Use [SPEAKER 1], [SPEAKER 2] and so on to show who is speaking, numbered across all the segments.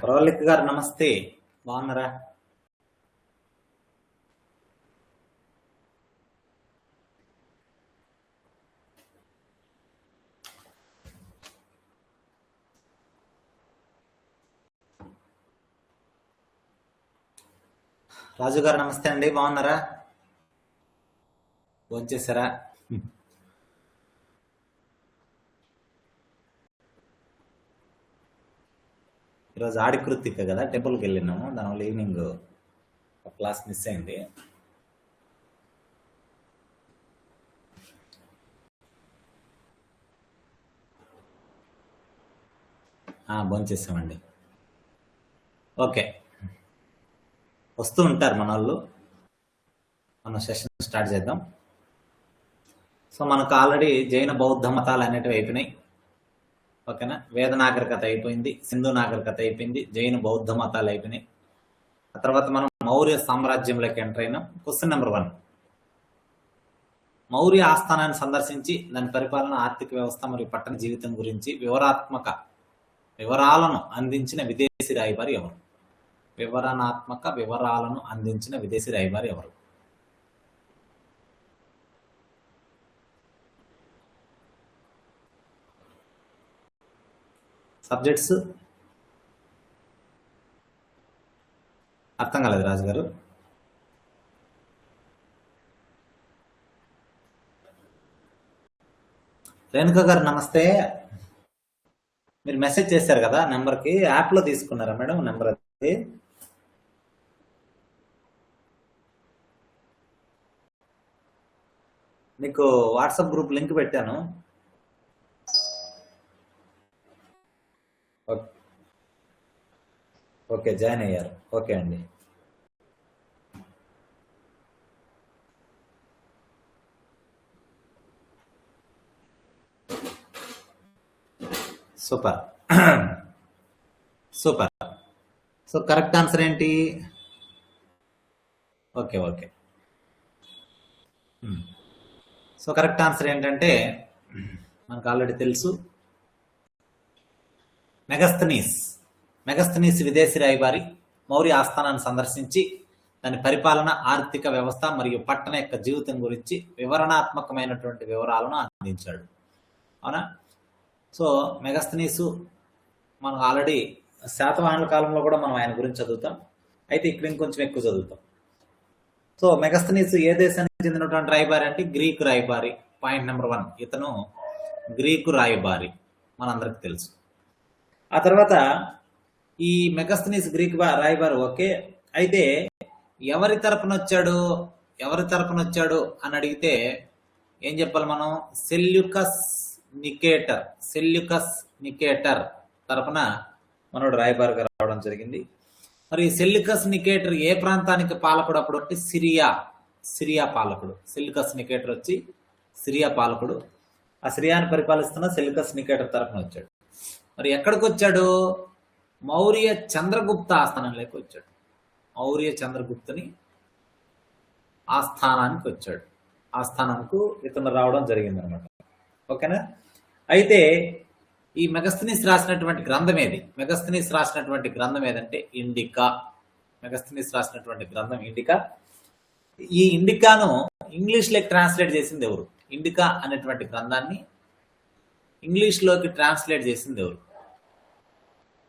[SPEAKER 1] ప్రవళిక్ గారు నమస్తే, బాగున్నారా? రాజు గారు నమస్తే అండి, బాగున్నారా? భోంచేశారా? ఈరోజు ఆడి కృత్తిక కదా, టెంపుల్కి వెళ్ళినాము. దానివల్ల ఈవినింగ్ క్లాస్ మిస్ అయింది. భోంచేసామండి. ఓకే, వస్తూ ఉంటారు మన వాళ్ళు. మనం సెషన్ స్టార్ట్ చేద్దాం. సో మనకు ఆల్రెడీ జైన బౌద్ధ మతాలు అనేటివి అయిపోయినాయి. ఓకేనా, వేద నాగరికత అయిపోయింది, సింధు నాగరికత అయిపోయింది, జైన బౌద్ధ మతాలు అయిపోయినాయి. ఆ తర్వాత మనం మౌర్య సామ్రాజ్యంలోకి ఎంటర్ అయినాం. క్వశ్చన్ నెంబర్ 1, మౌర్య ఆస్థానాన్ని సందర్శించి దాని పరిపాలన, ఆర్థిక వ్యవస్థ మరియు పట్టణ జీవితం గురించి వివరాలను అందించిన విదేశీ రాయబారి ఎవరు? వివరణాత్మక వివరాలను అందించిన విదేశీ రాయబారి ఎవరు? సబ్జెక్ట్స్ అర్థం కాలేదు రాజు గారు. రేణుక గారు నమస్తే. మీరు మెసేజ్ చేశారు కదా నెంబర్కి, యాప్లో తీసుకున్నారా మేడం నెంబర్? అది మీకు వాట్సాప్ గ్రూప్ లింక్ పెట్టాను. ఓకే, జాయిన్ అయ్యారు. ఓకే అండి. Super super. So correct answer ఏంటి? Okay okay. So correct answer ఏంటంటే మనకు ఆల్రెడీ తెలుసు, మెగస్తనీస్ విదేశీ రాయబారి మౌర్య ఆస్థానాన్ని సందర్శించి దాని పరిపాలన, ఆర్థిక వ్యవస్థ మరియు పట్టణ యొక్క జీవితం గురించి వివరణాత్మకమైనటువంటి వివరాలను అందించాడు. అవునా? సో మెగస్తనీసు మనం ఆల్రెడీ శాతవాహనుల కాలంలో కూడా మనం ఆయన గురించి చదువుతాం. అయితే ఇక్కడ ఇంకొంచెం ఎక్కువ చదువుతాం. సో మెగస్తనీసు ఏ దేశానికి చెందినటువంటి రాయబారి అంటే గ్రీకు రాయబారి. పాయింట్ నెంబర్ 1, ఇతను గ్రీకు రాయబారి, మనందరికి తెలుసు. ఆ తర్వాత ఈ మెగస్తనీస్ గ్రీక్ రాయబారి. ఓకే, అయితే ఎవరి తరపున వచ్చాడు అని అడిగితే ఏం చెప్పాలి మనం? సెల్యూకస్ నికేటర్ తరపున మనోడు రాయబారిగా రావడం జరిగింది. మరి సెల్యూకస్ నికేటర్ ఏ ప్రాంతానికి పాలకుడు అప్పుడు అంటే సిరియా పాలకుడు. సెల్యూకస్ నికేటర్ వచ్చి సిరియా పాలకుడు. ఆ సిరియాని పరిపాలిస్తున్న సెల్యూకస్ నికేటర్ తరపున వచ్చాడు. మరి ఎక్కడికి వచ్చాడు? మౌర్య చంద్రగుప్త ఆస్థానంలోకి వచ్చాడు. మౌర్య చంద్రగుప్తుని ఆస్థానానికి వచ్చాడు. ఆస్థానంకు ఇతను రావడం జరిగింది అనమాట. ఓకేనా? అయితే ఈ మెగస్తనీస్ రాసినటువంటి గ్రంథం ఏది? మెగస్తనీస్ రాసినటువంటి గ్రంథం ఏదంటే ఇండికా. మెగస్తనీస్ రాసినటువంటి గ్రంథం ఇండికా. ఈ ఇండికాను ఇంగ్లీష్లోకి ట్రాన్స్లేట్ చేసింది ఎవరు? ఇండికా అనేటువంటి గ్రంథాన్ని ఇంగ్లీష్లోకి ట్రాన్స్లేట్ చేసింది ఎవరు?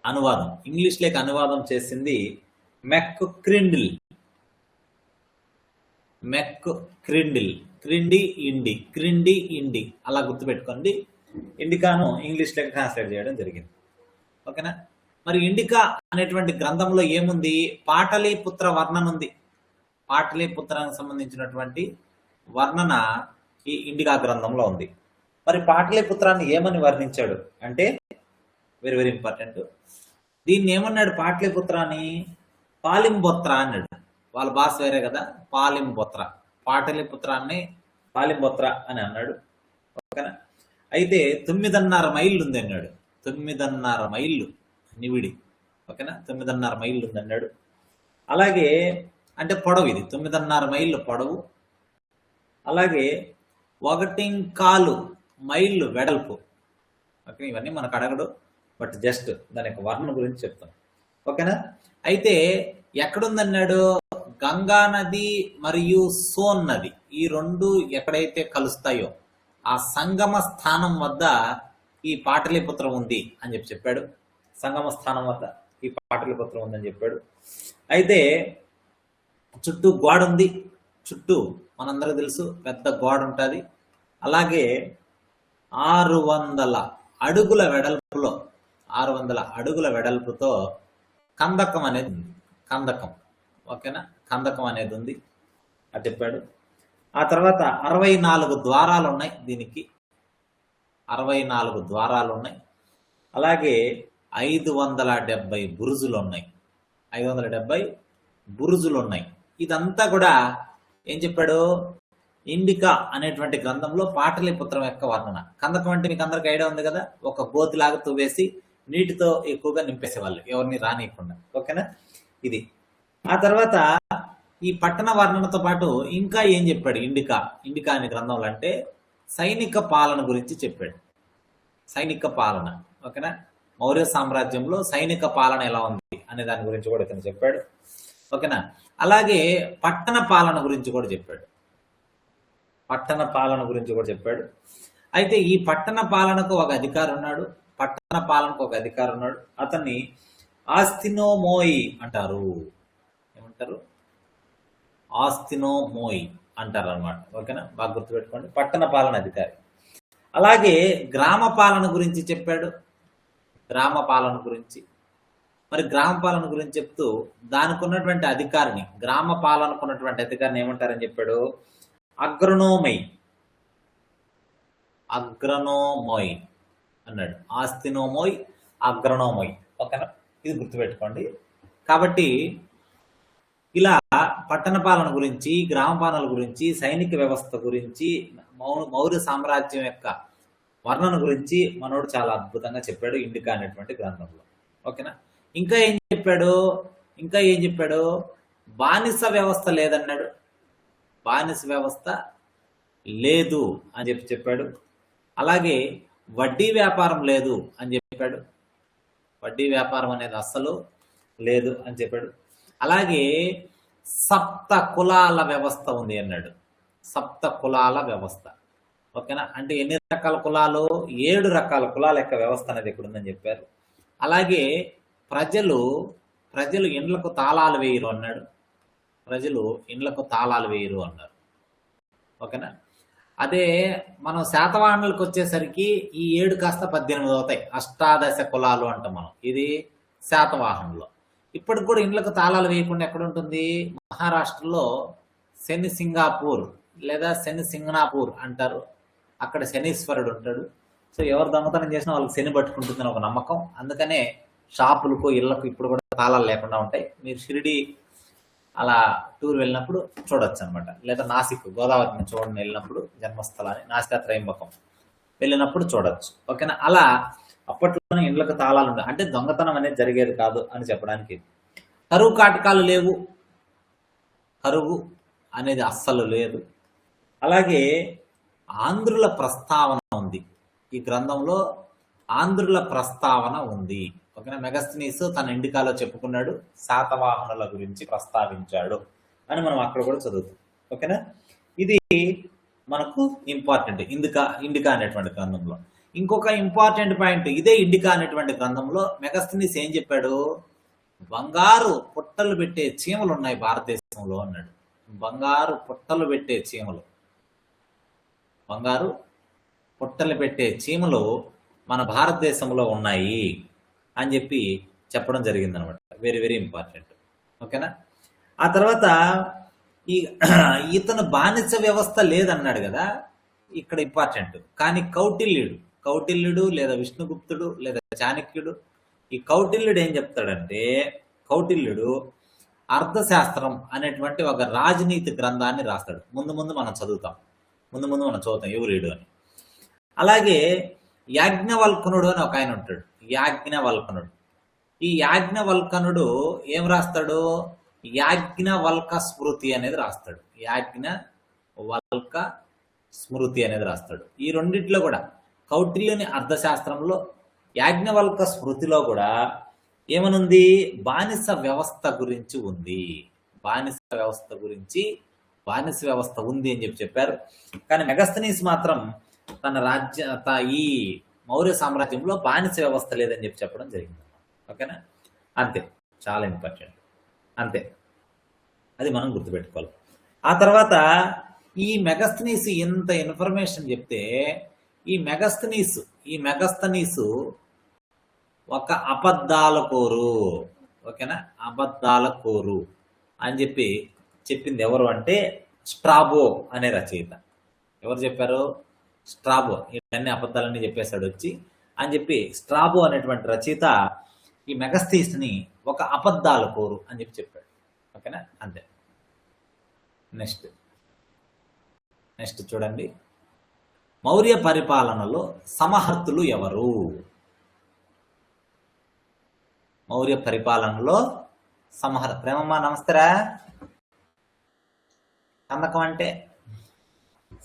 [SPEAKER 1] అనువాదం, ఇంగ్లీష్లోకి అనువాదం చేసింది మెక్క్రిండిల్. క్రిండి ఇండి అలా గుర్తుపెట్టుకోండి. ఇండికాను ఇంగ్లీష్లోకి ట్రాన్స్లేట్ చేయడం జరిగింది. ఓకేనా? మరి ఇండికా అనేటువంటి గ్రంథంలో ఏముంది? పాటలీపుత్ర వర్ణన ఉంది. పాటలీపుత్రానికి సంబంధించినటువంటి వర్ణన ఈ ఇండికా గ్రంథంలో ఉంది. మరి పాటలీపుత్రాన్ని ఏమని వర్ణించాడు అంటే వెరీ వెరీ ఇంపార్టెంట్. దీన్ని ఏమన్నాడు? పాటలీపుత్రాన్ని పాలింబొత్ర అన్నాడు. వాళ్ళ భాష వేరే కదా, పాలింబొత్ర. పాటలీపుత్రాన్ని పాలింబొత్ర అని అన్నాడు. ఓకేనా? అయితే 9.5 మైళ్ళు ఉంది అన్నాడు. 9.5 మైళ్ళు నివిడి. ఓకేనా? 9.5 మైళ్ళు ఉంది అన్నాడు. అలాగే అంటే పొడవు, ఇది 9.5 మైళ్ళు పొడవు. అలాగే 1.25 మైళ్ళు వెడల్పు. ఓకే, ఇవన్నీ మనకు అడగడు, బట్ జస్ట్ దాని యొక్క వర్ణన గురించి చెప్తాం. ఓకేనా? అయితే ఎక్కడుందన్నాడు? గంగా నది మరియు సోన్ నది ఈ రెండు ఎక్కడైతే కలుస్తాయో ఆ సంగమ స్థానం వద్ద ఈ పాటలీపుత్రం ఉంది అని చెప్పాడు. సంగమ స్థానం వద్ద ఈ పాటలీపుత్రం ఉందని చెప్పాడు. అయితే చుట్టూ గోడ ఉంది, చుట్టూ మనందరూ తెలుసు పెద్ద గోడ ఉంటుంది. అలాగే 600 అడుగుల వెడల్పులో 600 అడుగుల వెడల్పుతో కందకం అనేది ఉంది. కందకం, ఓకేనా? కందకం అనేది ఉంది అని చెప్పాడు. ఆ తర్వాత 64 ద్వారాలు ఉన్నాయి దీనికి, 64 ద్వారాలు ఉన్నాయి. అలాగే 570 బురుజులు ఉన్నాయి, 570 బురుజులు ఉన్నాయి. ఇదంతా కూడా ఏం చెప్పాడు? ఇండికా అనేటువంటి గ్రంథంలో పాటలీపుత్రం యొక్క వర్ణన. కందకం అంటే మీకు అందరికి ఐడియా ఉంది కదా, ఒక గోతిలాగా తువ్వేసి నీటితో ఎక్కువగా నింపేసేవాళ్ళు ఎవరిని రానియకుండా. ఓకేనా? ఇది. ఆ తర్వాత ఈ పట్టణ వర్ణనతో పాటు ఇంకా ఏం చెప్పాడు? ఇండికా అనే గ్రంథంలో అంటే సైనిక పాలన గురించి చెప్పాడు. సైనిక పాలన, ఓకేనా? మౌర్య సామ్రాజ్యంలో సైనిక పాలన ఎలా ఉంది అనే దాని గురించి కూడా ఇతను చెప్పాడు. ఓకేనా? అలాగే పట్టణ పాలన గురించి కూడా చెప్పాడు. పట్టణ పాలన గురించి కూడా చెప్పాడు. అయితే ఈ పట్టణ పాలనకు ఒక అధికారి ఉన్నాడు, పట్టణ పాలనకు ఒక అధికారి ఉన్నాడు. అతన్ని ఆస్తినోమోయి అంటారు. ఏమంటారు? ఆస్తినోమోయి అంటారు అనమాట. ఓకేనా? బాగా గుర్తుపెట్టుకోండి, పట్టణ పాలన అధికారి. అలాగే గ్రామ పాలన గురించి చెప్పాడు. గ్రామ పాలన గురించి, మరి గ్రామ పాలన గురించి చెప్తూ దానికి ఉన్నటువంటి అధికారిని, గ్రామ పాలనకు ఉన్నటువంటి అధికారిని ఏమంటారని చెప్పాడు? అగ్రనోమై అన్నాడు. ఆస్తినోమోయ్, అగ్రనోమోయ్. ఓకేనా? ఇది గుర్తుపెట్టుకోండి. కాబట్టి ఇలా పట్టణ పాలన గురించి, గ్రామ పాలన గురించి, సైనిక వ్యవస్థ గురించి, మౌర్య సామ్రాజ్యం యొక్క వర్ణన గురించి మనోడు చాలా అద్భుతంగా చెప్పాడు ఇండికా అనేటువంటి గ్రంథంలో. ఓకేనా? ఇంకా ఏం చెప్పాడు? బానిస వ్యవస్థ లేదన్నాడు. బానిస వ్యవస్థ లేదు అని చెప్పాడు. అలాగే వడ్డీ వ్యాపారం లేదు అని చెప్పాడు. వడ్డీ వ్యాపారం అనేది అస్సలు లేదు అని చెప్పాడు. అలాగే సప్త కులాల వ్యవస్థ ఉంది అన్నాడు. సప్త కులాల వ్యవస్థ. ఓకేనా? అంటే ఎన్ని రకాల కులాలు? 7 రకాల కులాల యొక్క వ్యవస్థ అనేది ఇక్కడ ఉందని చెప్పారు. అలాగే ప్రజలు ఇండ్లకు తాళాలు వేయరు అన్నాడు. ప్రజలు ఇండ్లకు తాళాలు వేయరు అన్నారు. ఓకేనా? అదే మనం శాతవాహనులకు వచ్చేసరికి ఈ 7 కాస్త 18 అవుతాయి. అష్టాదశ కులాలు అంటాం మనం. ఇది శాతవాహనులో. ఇప్పటికి కూడా ఇండ్లకు తాళాలు వేయకుండా ఎక్కడ ఉంటుంది? మహారాష్ట్రలో శని సింగాపూర్ లేదా శని సింగనాపూర్ అంటారు. అక్కడ శనీశ్వరుడు ఉంటాడు. సో ఎవరు దొంగతనం చేసినా వాళ్ళకి శని పట్టుకుంటుందని ఒక నమ్మకం. అందుకనే షాపులకు, ఇళ్లకు ఇప్పుడు కూడా తాళాలు లేకుండా ఉంటాయి. మీరు షిరిడి అలా టూర్ వెళ్ళినప్పుడు చూడొచ్చు అనమాట. లేదా నాసిక్, గోదావరిని చూడని వెళ్ళినప్పుడు, జన్మస్థలాన్ని నాసికాత్రయంబకం వెళ్ళినప్పుడు చూడొచ్చు. ఓకేనా? అలా అప్పట్లోనే ఇండ్లకు తాళాలు ఉంటాయి. అంటే దొంగతనం అనేది జరిగేది కాదు అని చెప్పడానికి. కరువు కాటకాలు లేవు, కరువు అనేది అస్సలు లేదు. అలాగే ఆంధ్రుల ప్రస్తావన ఉంది ఈ గ్రంథంలో. ఆంధ్రుల ప్రస్తావన ఉంది. ఓకేనా? మెగస్తనీస్ తన ఇండికాలో చెప్పుకున్నాడు, శాతవాహనుల గురించి ప్రస్తావించాడు అని మనం అక్కడ కూడా చదువుతాం. ఓకేనా? ఇది మనకు ఇంపార్టెంట్ ఇండికా అనేటువంటి గ్రంథంలో. ఇంకొక ఇంపార్టెంట్ పాయింట్, ఇదే ఇండికా అనేటువంటి గ్రంథంలో మెగస్తనీస్ ఏం చెప్పాడు? బంగారు పుట్టలు పెట్టే చీమలు ఉన్నాయి భారతదేశంలో అన్నాడు. బంగారు పుట్టలు పెట్టే చీమలు, బంగారు పుట్టలు పెట్టే చీమలు మన భారతదేశంలో ఉన్నాయి అని చెప్పి చెప్పడం జరిగింది అనమాట. Very very important. ఓకేనా? ఆ తర్వాత ఇతను బానిస వ్యవస్థ లేదన్నాడు కదా, ఇక్కడ ఇంపార్టెంట్. కానీ కౌటిల్యుడు లేదా విష్ణుగుప్తుడు లేదా చాణక్యుడు, ఈ కౌటిల్యుడు ఏం చెప్తాడంటే, కౌటిల్యుడు అర్థశాస్త్రం అనేటువంటి ఒక రాజనీతి గ్రంథాన్ని రాస్తాడు. ముందు మనం చదువుతాం ఎవరీడు అని. అలాగే యాజ్ఞవల్కనుడు అని ఒక ఆయన ఉంటాడు, యాజ్ఞవల్కనుడు. ఈ యాజ్ఞవల్కనుడు ఏం రాస్తాడు? యాజ్ఞవల్క స్మృతి అనేది రాస్తాడు. యాజ్ఞవల్క స్మృతి అనేది రాస్తాడు. ఈ రెండిట్లో కూడా కౌటిల్యుని అర్థశాస్త్రంలో యాజ్ఞవల్క స్మృతిలో కూడా ఏమనుంది? బానిస వ్యవస్థ గురించి ఉంది. బానిస వ్యవస్థ ఉంది అని చెప్పారు. కానీ మెగస్తనీస్ మాత్రం ఈ మౌర్య సామ్రాజ్యంలో బానిస వ్యవస్థ లేదని చెప్పడం జరిగింది. ఓకేనా? అంతే, చాలా ఇంపార్టెంట్. అంతే, అది మనం గుర్తుపెట్టుకోవాలి. ఆ తర్వాత ఈ మెగస్తనీస్ ఇంత ఇన్ఫర్మేషన్ చెప్తే ఈ మెగస్తనీస్ ఒక అబద్ధాల కోరు. ఓకేనా? అబద్ధాల కోరు అని చెప్పింది ఎవరు అంటే స్ట్రాబో అనే రచయిత. ఎవరు చెప్పారు? స్ట్రాబో. ఇవన్నీ అబద్ధాలన్నీ చెప్పేశాడు వచ్చి అని స్ట్రాబో అనేటువంటి రచయిత ఈ మెగస్తనీస్ని ఒక అబద్ధాల కోరు అని చెప్పాడు. ఓకేనా? అంతే. నెక్స్ట్ చూడండి, మౌర్య పరిపాలనలో సమహర్తులు ఎవరు? మౌర్య పరిపాలనలో ప్రేమమ్మ నమస్తేరా. కందకం అంటే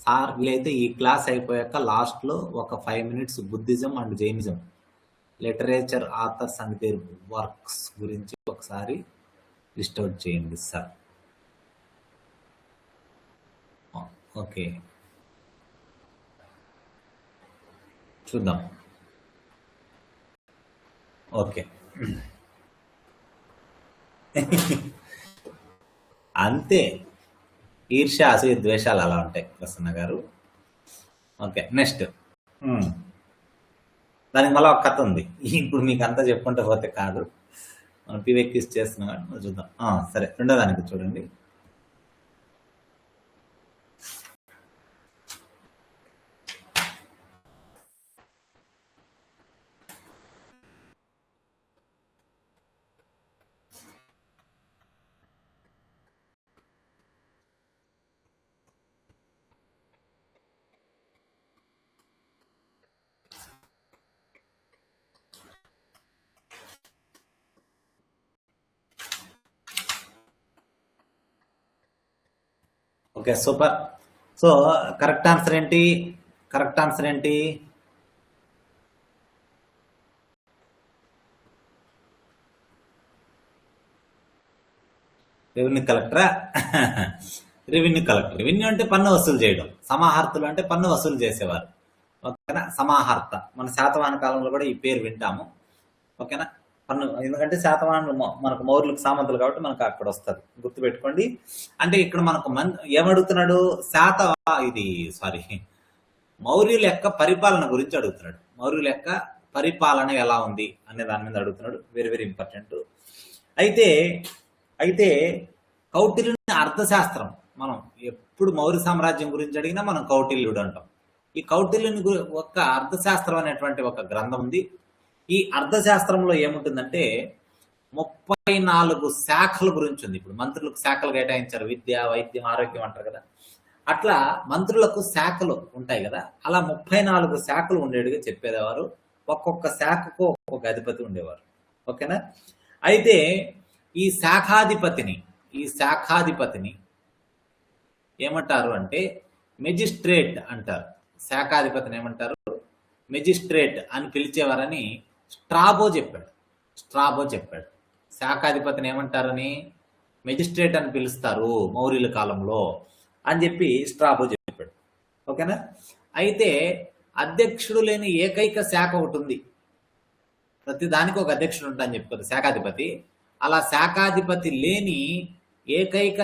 [SPEAKER 1] సార్ వీలైతే ఈ క్లాస్ అయిపోయాక లాస్ట్లో ఒక 5 minutes Buddhism and Jainism literature authors and there works గురించి ఒకసారి లిస్ట్ అవుట్ చేయండి సార్. ఓకే, చూద్దాం. ఓకే, అంతే. ఈర్ష్య, అసూయ, ద్వేషాలు అలా ఉంటాయి ప్రసన్న గారు. Okay, next. దానికి మళ్ళీ ఒక కథ ఉంది. ఇప్పుడు మీకు అంతా చెప్పుకుంటే పోతే కాదు, మనం పివెక్కిస్ చేస్తున్నాం కాబట్టి చూద్దాం. సరే, రెండో దానికి చూడండి. Okay, super. So correct answer ఏంటి? రెవెన్యూ కలెక్టరా? రెవెన్యూ అంటే పన్ను వసూలు చేయడం. సమాహర్తలు అంటే పన్ను వసూలు చేసేవారు. ఓకేనా? సమాహర్త మన శాతవాహన కాలంలో కూడా ఈ పేరు వింటాము. ఓకేనా? పన్ను, ఎందుకంటే శాతవాహనులు మనకు మౌర్యులకు సామంతులు కాబట్టి మనకు అక్కడ వస్తుంది, గుర్తుపెట్టుకోండి. అంటే ఇక్కడ మనకు ఏమడుగుతున్నాడు? మౌర్యుల యొక్క పరిపాలన గురించి అడుగుతున్నాడు. మౌర్యుల యొక్క పరిపాలన ఎలా ఉంది అనే దాని మీద అడుగుతున్నాడు. Very very important. అయితే కౌటిల్యుని అర్థశాస్త్రం, మనం ఎప్పుడు మౌర్య సామ్రాజ్యం గురించి అడిగినా మనం కౌటిల్యుడు అంటాం. ఈ కౌటిల్యుని ఒక అర్థశాస్త్రం అనేటువంటి ఒక గ్రంథం ఉంది. ఈ అర్థశాస్త్రంలో ఏముంటుందంటే 34 శాఖల గురించి ఉంది. ఇప్పుడు మంత్రులకు శాఖలు కేటాయించారు, విద్య, వైద్యం, ఆరోగ్యం అంటారు కదా. అట్లా మంత్రులకు శాఖలు ఉంటాయి కదా, అలా 34 శాఖలు ఉండేట్టుగా చెప్పేవారు. ఒక్కొక్క శాఖకు ఒక్కొక్క అధిపతి ఉండేవారు. ఓకేనా? అయితే ఈ శాఖాధిపతిని ఏమంటారు అంటే మెజిస్ట్రేట్ అంటారు. శాఖాధిపతిని ఏమంటారు? మెజిస్ట్రేట్ అని పిలిచేవారని స్ట్రాబో చెప్పాడు. శాఖాధిపతిని ఏమంటారని? మెజిస్ట్రేట్ అని పిలుస్తారు మౌర్యుల కాలంలో అని స్ట్రాబో చెప్పాడు. ఓకేనా? అయితే అధ్యక్షుడు లేని ఏకైక శాఖ ఒకటి ఉంది. ప్రతి దానికి ఒక అధ్యక్షుడు ఉంటాడని చెప్పుకోదు శాఖాధిపతి. అలా శాఖాధిపతి లేని ఏకైక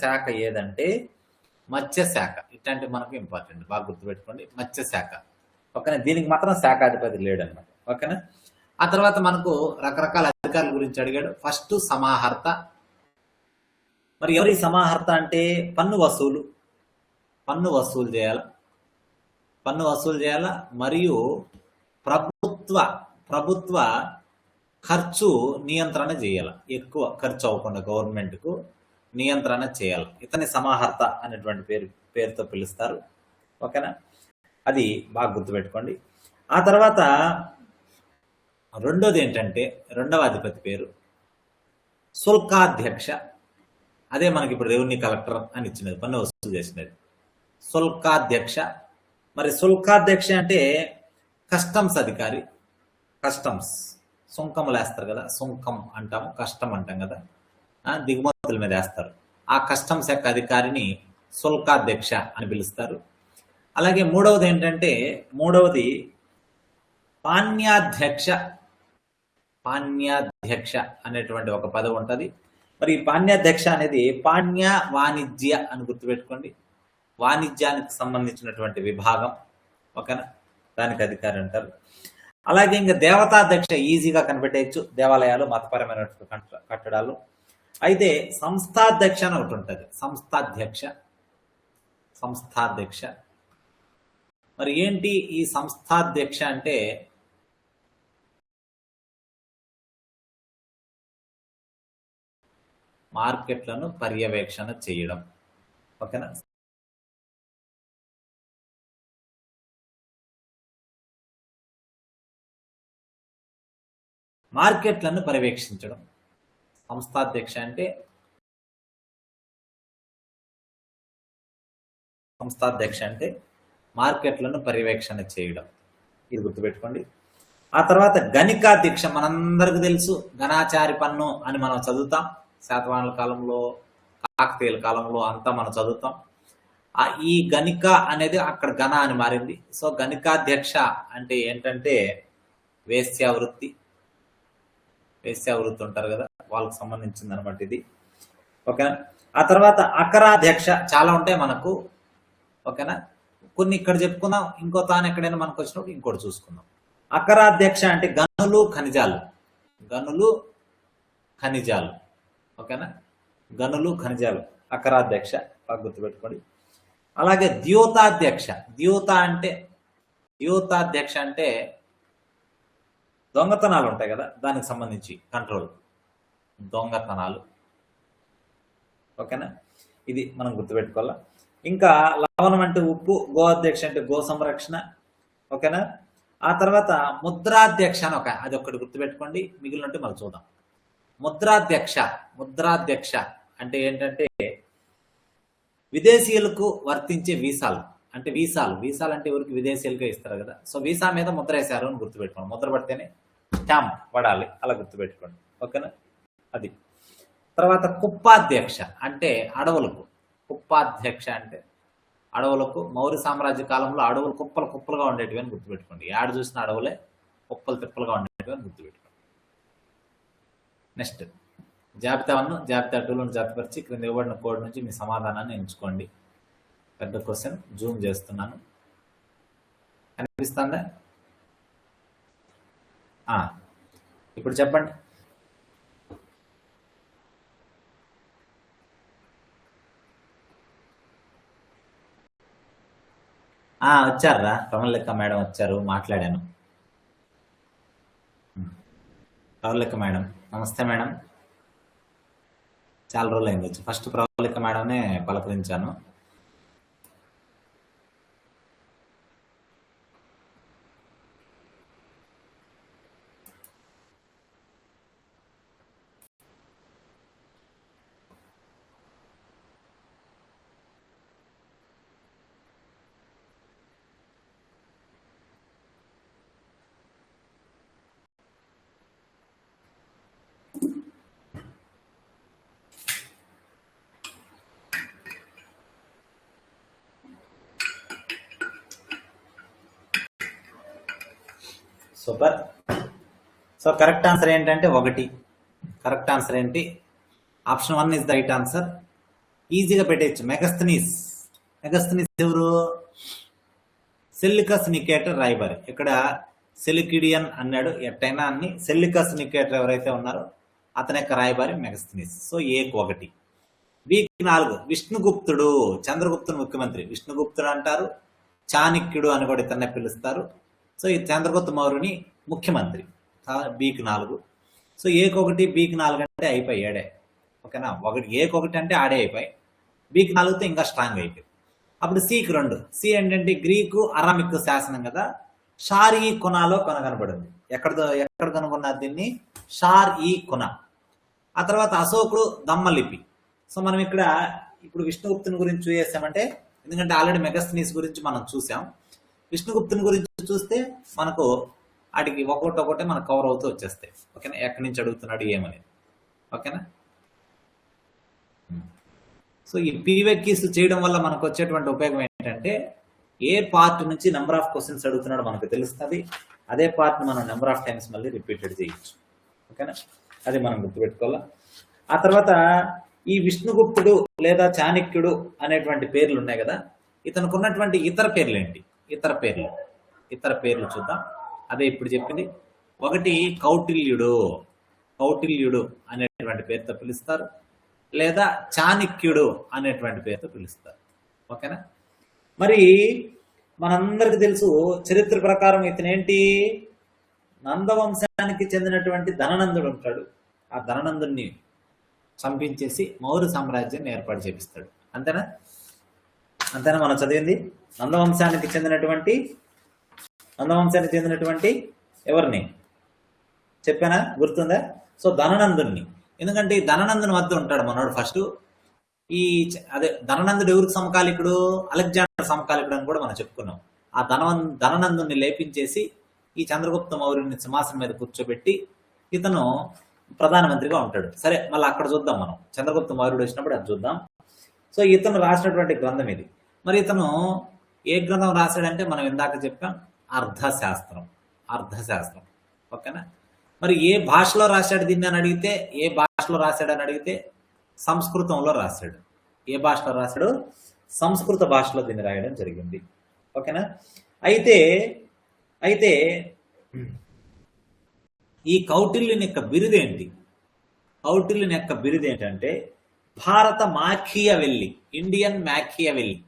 [SPEAKER 1] శాఖ ఏదంటే మత్స్య శాఖ. ఇట్లాంటి మనకు ఇంపార్టెంట్, బాగా గుర్తుపెట్టుకోండి. మత్స్య శాఖ. ఓకేనా? దీనికి మాత్రం శాఖాధిపతి లేడన్నమాట. ఓకేనా? ఆ తర్వాత మనకు రకరకాల అధికారుల గురించి అడిగాడు. ఫస్ట్ సమాహర్త. మరి ఎవరి సమాహర్త అంటే పన్ను వసూలు చేయాల మరియు ప్రభుత్వ ఖర్చు నియంత్రణ చేయాలి. ఎక్కువ ఖర్చు అవ్వకుండా గవర్నమెంట్కు నియంత్రణ చేయాలి. ఇతని సమాహర్త అనేటువంటి పేరుతో పిలుస్తారు. ఓకేనా? అది బాగా గుర్తుపెట్టుకోండి. ఆ తర్వాత రెండోది ఏంటంటే రెండవ అధిపతి పేరు శుల్కాధ్యక్ష. అదే మనకి ఇప్పుడు రెవెన్యూ కలెక్టర్ అని ఇచ్చినది, పన్ను వసూలు చేసినది. శుల్కాధ్యక్ష మరి శుల్కాధ్యక్ష అంటే కస్టమ్స్ అధికారి. కస్టమ్స్ సుంకములు వేస్తారు కదా, సుంకం అంటాము, కష్టం అంటాం కదా, దిగుమతుల మీద వేస్తారు. ఆ కస్టమ్స్ యొక్క అధికారిని శుల్కాధ్యక్ష అని పిలుస్తారు. అలాగే మూడవది ఏంటంటే పాణ్యాధ్యక్ష. పాణ్యాధ్యక్ష అనేటువంటి ఒక పదవి ఉంటుంది. మరి ఈ పాణ్యాధ్యక్ష అనేది పాణ్య వాణిజ్య అని గుర్తుపెట్టుకోండి. వాణిజ్యానికి సంబంధించినటువంటి విభాగం, ఓకేనా, దానికి అధికారి అంటారు. అలాగే ఇంకా దేవతాధ్యక్ష ఈజీగా కనిపెట్టేయచ్చు, దేవాలయాలు, మతపరమైన కట్టడాలు. అయితే సంస్థాధ్యక్ష అని ఒకటి ఉంటుంది. సంస్థాధ్యక్ష మరి ఏంటి ఈ సంస్థాధ్యక్ష అంటే మార్కెట్లను పర్యవేక్షణ చేయడం, ఓకేనా. మార్కెట్లను పర్యవేక్షించడం సంస్థాధ్యక్ష అంటే. మార్కెట్లను పర్యవేక్షణ చేయడం, ఇది గుర్తుపెట్టుకోండి. ఆ తర్వాత గణికాధ్యక్ష, మనందరికి తెలుసు, ఘనాచారి పన్ను అని మనం చదువుతాం. శాతవాహనుల కాలంలో, కాకతీయుల కాలంలో అంతా మనం చదువుతాం. ఈ గణిక అనేది అక్కడ గణ అని మారింది. సో గణికాధ్యక్ష అంటే ఏంటంటే వేశ్యావృత్తి ఉంటారు కదా, వాళ్ళకి సంబంధించింది అనమాట ఇది, ఓకేనా. ఆ తర్వాత అకరాధ్యక్ష, చాలా ఉంటాయి మనకు, ఓకేనా. కొన్ని ఇక్కడ చెప్పుకుందాం, ఇంకో తాను ఎక్కడైనా మనకు వచ్చినప్పుడు ఇంకోటి చూసుకుందాం. అకరాధ్యక్ష అంటే గనులు ఖనిజాలు, ఓకేనా. గనులు ఖనిజాలు అకరాధ్యక్ష, గుర్తుపెట్టుకోండి. అలాగే ద్యోతాధ్యక్ష అంటే దొంగతనాలు ఉంటాయి కదా, దానికి సంబంధించి కంట్రోల్, దొంగతనాలు, ఓకేనా. ఇది మనం గుర్తుపెట్టుకోవాలా. ఇంకా లవణం అంటే ఉప్పు, గో అధ్యక్ష అంటే గో సంరక్షణ, ఓకేనా. ఆ తర్వాత ముద్రాధ్యక్ష అని అది ఒకటి గుర్తుపెట్టుకోండి, మిగిలినట్టు మనం చూద్దాం. ముద్రాధ్యక్ష అంటే ఏంటంటే విదేశీయులకు వర్తించే వీసాలు అంటే వీసాలు అంటే ఎవరికి, విదేశీయులకే ఇస్తారు కదా. సో వీసా మీద ముద్ర వేశారు అని గుర్తుపెట్టుకోండి. ముద్ర పడితేనే స్టాంప్ పడాలి, అలా గుర్తుపెట్టుకోండి, ఓకేనా. అది తర్వాత కుప్పాధ్యక్ష అంటే అడవులకు. మౌర్య సామ్రాజ్య కాలంలో అడవులు కుప్పలుగా ఉండేటివి అని గుర్తుపెట్టుకోండి. ఆడ చూసిన అడవులే కుప్పలు తిప్పలుగా ఉండేటివి అని గుర్తుపెట్టుకోండి. నెక్స్ట్ జాబితా 1, జాబితా 2లను జాబితాపరిచి క్రింద ఇవ్వబడిన కోడ్ నుంచి మీ సమాధానాన్ని ఎంచుకోండి. పెద్ద క్వశ్చన్, జూమ్ చేస్తున్నాను, కనిపిస్తుందా? ఇప్పుడు చెప్పండి. వచ్చారా? ప్రమలక్క మేడం వచ్చారు, మాట్లాడాను. ప్రవళిక మేడం, నమస్తే మేడం. చాలా రోజులు అయింది వచ్చి. ఫస్ట్ ప్రవళిక మేడంనే పలకరించాను. సూపర్. సో కరెక్ట్ ఆన్సర్ ఏంటంటే 1. కరెక్ట్ ఆన్సర్ ఏంటి? ఆప్షన్ 1 ఇస్ ద రైట్ ఆన్సర్. ఈజీగా పెట్టేయచ్చు. మెగస్థనీస్ ఎవరు? సెల్యూకస్ నికేటర్ రాయబారి. ఇక్కడ సెల్యూకిడియన్ అన్నాడు, ఎట్టయినా అన్ని. సెల్యూకస్ నికేటర్ ఎవరైతే ఉన్నారో అతని యొక్క రాయబారి మెగస్థనీస్. సో A కు 1. B కి 4 విష్ణుగుప్తుడు, చంద్రగుప్తుడు ముఖ్యమంత్రి. విష్ణుగుప్తుడు అంటారు, చాణక్యుడు అని కూడా ఇతన్నే పిలుస్తారు. సో ఈ చంద్రగుప్త మౌర్యుని ముఖ్యమంత్రి. B కి 4. సో A కి 1, B కి 4 అంటే అయిపోయి 7. ఓకేనా. A కి 1 అంటే ఆడే అయిపోయి, B కి 4తో ఇంకా స్ట్రాంగ్ అయిపోయింది. అప్పుడు C కి 2. C ఏంటంటే గ్రీకు అరామిక్ శాసనం కదా, షార్ ఈ కునాలో కనుగొనబడింది. ఎక్కడ కనుగొన్నారు దీన్ని? షార్ ఈ కున. ఆ తర్వాత అశోకుడు దమ్మలిపి. సో మనం ఇప్పుడు విష్ణుగుప్తుని గురించి చూసేసామంటే, ఎందుకంటే ఆల్రెడీ మెగస్థనీస్ గురించి మనం చూసాం. విష్ణుగుప్తుని గురించి చూస్తే మనకు వాటికి ఒక్కొక్కటే మనకు కవర్ అవుతూ వచ్చేస్తాయి. ఓకేనా, ఎక్కడి నుంచి అడుగుతున్నాడు ఏమనేది. ఓకేనా, సో ఈ పీవైక్యూస్ చేయడం వల్ల మనకు వచ్చేటువంటి ఉపయోగం ఏంటంటే ఏ పార్ట్ నుంచి నెంబర్ ఆఫ్ క్వశ్చన్స్ అడుగుతున్నాడో మనకు తెలుస్తుంది. అదే పార్ట్ మనం నెంబర్ ఆఫ్ టైమ్స్ మళ్ళీ రిపీటెడ్ చేయొచ్చు. ఓకేనా, అది మనం గుర్తుపెట్టుకోవాలా. ఆ తర్వాత ఈ విష్ణుగుప్తుడు లేదా చాణక్యుడు అనేటువంటి పేర్లు ఉన్నాయి కదా, ఇతనికి ఉన్నటువంటి ఇతర పేర్లు ఏంటి? ఇతర పేర్లు చూద్దాం. అదే ఇప్పుడు చెప్పింది. ఒకటి కౌటిల్యుడు అనేటువంటి పేరుతో పిలుస్తారు, లేదా చాణక్యుడు అనేటువంటి పేరుతో పిలుస్తారు. ఓకేనా, మరి మనందరికి తెలుసు చరిత్ర ప్రకారం ఇతనేంటి, నందవంశానికి చెందినటువంటి ధననందుడు ఉంటాడు. ఆ ధననందుడిని చంపించేసి మౌర్య సామ్రాజ్యాన్ని ఏర్పాటు చేపిస్తాడు. అంతేనా మనం చదివింది. నందవంశానికి చెందినటువంటి ఎవరిని చెప్పానా, గుర్తుందా? సో ధననందుడిని, ఎందుకంటే ఈ ధననందుని వద్ద ఉంటాడు మనోడు ఫస్ట్. ధననందుడు ఎవరికి సమకాలికుడు? అలెగ్జాండర్ సమకాలికుడు అని కూడా మనం చెప్పుకున్నాం. ఆ ధననందుని లేపించేసి ఈ చంద్రగుప్త మౌర్యుని సింహాసనం మీద కూర్చోబెట్టి ఇతను ప్రధానమంత్రిగా ఉంటాడు. సరే, మళ్ళీ అక్కడ చూద్దాం మనం, చంద్రగుప్త మౌర్యుడు వచ్చినప్పుడు అది చూద్దాం. సో ఇతను రాసినటువంటి గ్రంథం ఇది. మరి ఇతను ఏ గ్రంథం రాశాడంటే మనం ఇందాక చెప్పాం, అర్థశాస్త్రం. ఓకేనా, మరి ఏ భాషలో రాశాడు దీన్ని అని అడిగితే, సంస్కృతంలో రాశాడు. ఏ భాషలో రాశాడు? సంస్కృత భాషలో దీన్ని రాయడం జరిగింది. ఓకేనా, అయితే ఈ కౌటిల్యుని యొక్క బిరుదు ఏంటంటే భారత మాఖియవెల్లి, ఇండియన్ మ్యాఖియవెల్లి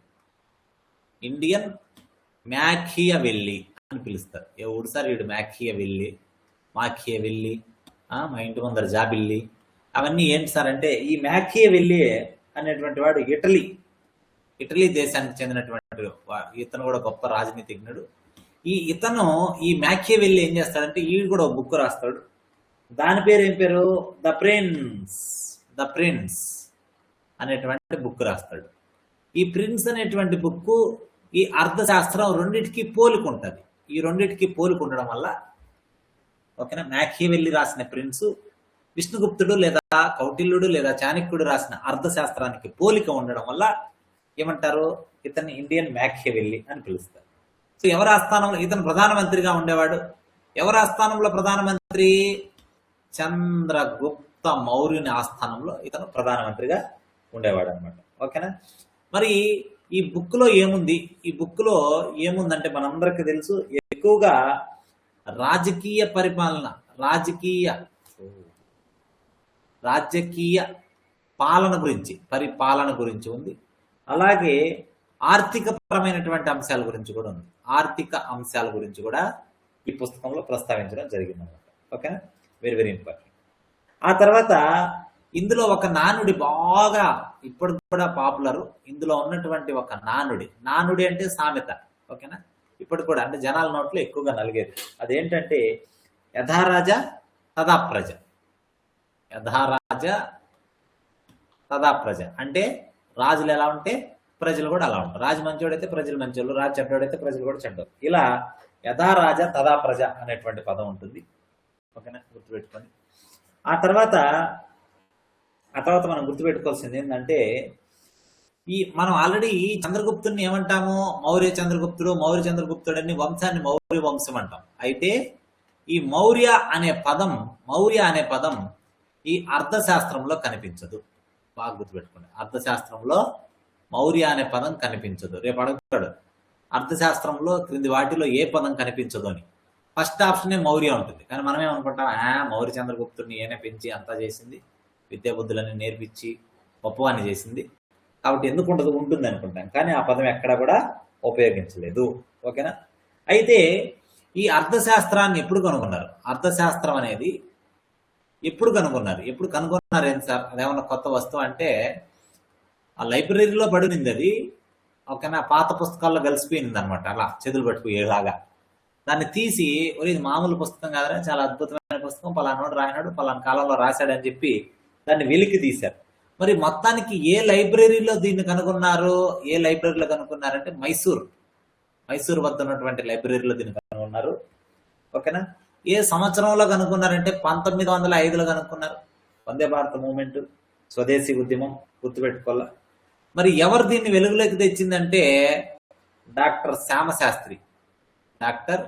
[SPEAKER 1] అని పిలుస్తారు. ఎవడు సార్ వీడు మాఖియవెల్లి, మా ఇంటి ముందర జాబిల్లి, అవన్నీ ఏంటి సార్ అంటే, ఈ మాఖియవెల్లి అనేటువంటి వాడు ఇటలీ దేశానికి చెందినటువంటి ఇతను కూడా గొప్ప రాజనీతిజ్ఞుడు. ఈ మాఖియవెల్లి ఏం చేస్తాడంటే, ఈడు కూడా ఒక బుక్ రాస్తాడు. దాని పేరు ఏం పేరు? ద ప్రిన్స్ అనేటువంటి బుక్ రాస్తాడు. ఈ ప్రిన్స్ అనేటువంటి బుక్ ఈ అర్థశాస్త్రం రెండింటికి పోలికుంటది. ఈ రెండింటికి పోలికుండడం వల్ల, ఓకేనా, మాఖియవెల్లి రాసిన ప్రిన్స్, విష్ణుగుప్తుడు లేదా కౌటిల్యుడు లేదా చాణక్యుడు రాసిన అర్థశాస్త్రానికి పోలిక ఉండడం వల్ల ఏమంటారు? ఇతన్ని ఇండియన్ మాఖియవెల్లి అని పిలుస్తారు. సో ఎవరి ఆస్థానంలో ఇతను ప్రధానమంత్రిగా ఉండేవాడు? ఎవరి ఆస్థానంలో ప్రధానమంత్రి? చంద్రగుప్త మౌర్యుని ఆస్థానంలో ఇతను ప్రధానమంత్రిగా ఉండేవాడు అనమాట. ఓకేనా, మరి ఈ బుక్ లో ఏముందంటే మనందరికీ తెలుసు, ఎక్కువగా రాజకీయ పరిపాలన, రాజకీయ పరిపాలన గురించి ఉంది. అలాగే ఆర్థిక పరమైనటువంటి అంశాల గురించి కూడా ఉంది. ఆర్థిక అంశాల గురించి కూడా ఈ పుస్తకంలో ప్రస్తావించడం జరిగింది అనమాట. ఓకేనా, వెరీ వెరీ ఇంపార్టెంట్. ఆ తర్వాత ఇందులో ఒక నానుడి బాగా ఇప్పుడు కూడా పాపులర్. ఇందులో ఉన్నటువంటి ఒక నానుడి అంటే సామెత. ఓకేనా, ఇప్పుడు కూడా అంటే జనాల నోట్లో ఎక్కువగా నలిగేది. అదేంటంటే యథారాజ తథా ప్రజ. అంటే రాజులు ఎలా ఉంటే ప్రజలు కూడా అలా ఉంటారు. రాజు మంచోడైతే ప్రజలు మంచోళ్ళు, రాజు చెడ్డోడైతే ప్రజలు కూడా చెడ్డోళ్ళు. ఇలా యథారాజ తథా ప్రజ అనేటువంటి పదం ఉంటుంది. ఓకేనా, గుర్తుపెట్టుకోండి. ఆ తర్వాత మనం గుర్తుపెట్టుకోవాల్సింది ఏంటంటే, మనం ఆల్రెడీ చంద్రగుప్తుడిని ఏమంటాము? మౌర్య చంద్రగుప్తుడు అని వంశాన్ని మౌర్య వంశం అంటాం. అయితే ఈ మౌర్య అనే పదం ఈ అర్థశాస్త్రంలో కనిపించదు. బాగా గుర్తుపెట్టుకోండి, అర్థశాస్త్రంలో మౌర్య అనే పదం కనిపించదు. రేపు అడుగుతాడు అర్థశాస్త్రంలో క్రింది వాటిలో ఏ పదం కనిపించదు అని. ఫస్ట్ ఆప్షనే మౌర్య ఉంటుంది. కానీ మనం ఏమనుకుంటాం, మౌర్య చంద్రగుప్తుడిని ఏనే పెంచి అంతా చేసింది, విద్యాబుద్ధులని నేర్పించి గొప్పవాన్ని చేసింది, కాబట్టి ఎందుకు ఉంటుంది అనుకుంటాం. కానీ ఆ పదం ఎక్కడా కూడా ఉపయోగించలేదు. ఓకేనా, అయితే ఈ అర్థశాస్త్రాన్ని ఎప్పుడు కనుగొన్నారు? అర్థశాస్త్రం అనేది ఎప్పుడు కనుగొన్నారు ఏంటి సార్? అదేమన్నా కొత్త వస్తువు అంటే ఆ లైబ్రరీలో పడినింది అది. ఓకేనా, పాత పుస్తకాల్లో కలిసిపోయింది అనమాట. అలా చేతులు పట్టుకుయేలాగా దాన్ని తీసి, ఇది మామూలు పుస్తకం కాదని, చాలా అద్భుతమైన పుస్తకం, పలానాడు రాయనాడు పలానా కాలంలో రాశాడని చెప్పి దాన్ని వెలికి తీశారు. మరి మొత్తానికి ఏ లైబ్రరీలో దీన్ని కనుగొన్నారంటే మైసూరు వద్ద ఉన్నటువంటి లైబ్రరీలో దీన్ని కనుగొన్నారు. ఓకేనా. ఏ సంవత్సరంలో కనుక్కున్నారంటే 1905లో కనుక్కున్నారు. వందే భారత మూవ్మెంట్, స్వదేశీ ఉద్యమం గుర్తుపెట్టుకోవాలా. మరి ఎవరు దీన్ని వెలుగులోకి తెచ్చిందంటే డాక్టర్ శ్యామశాస్త్రి. డాక్టర్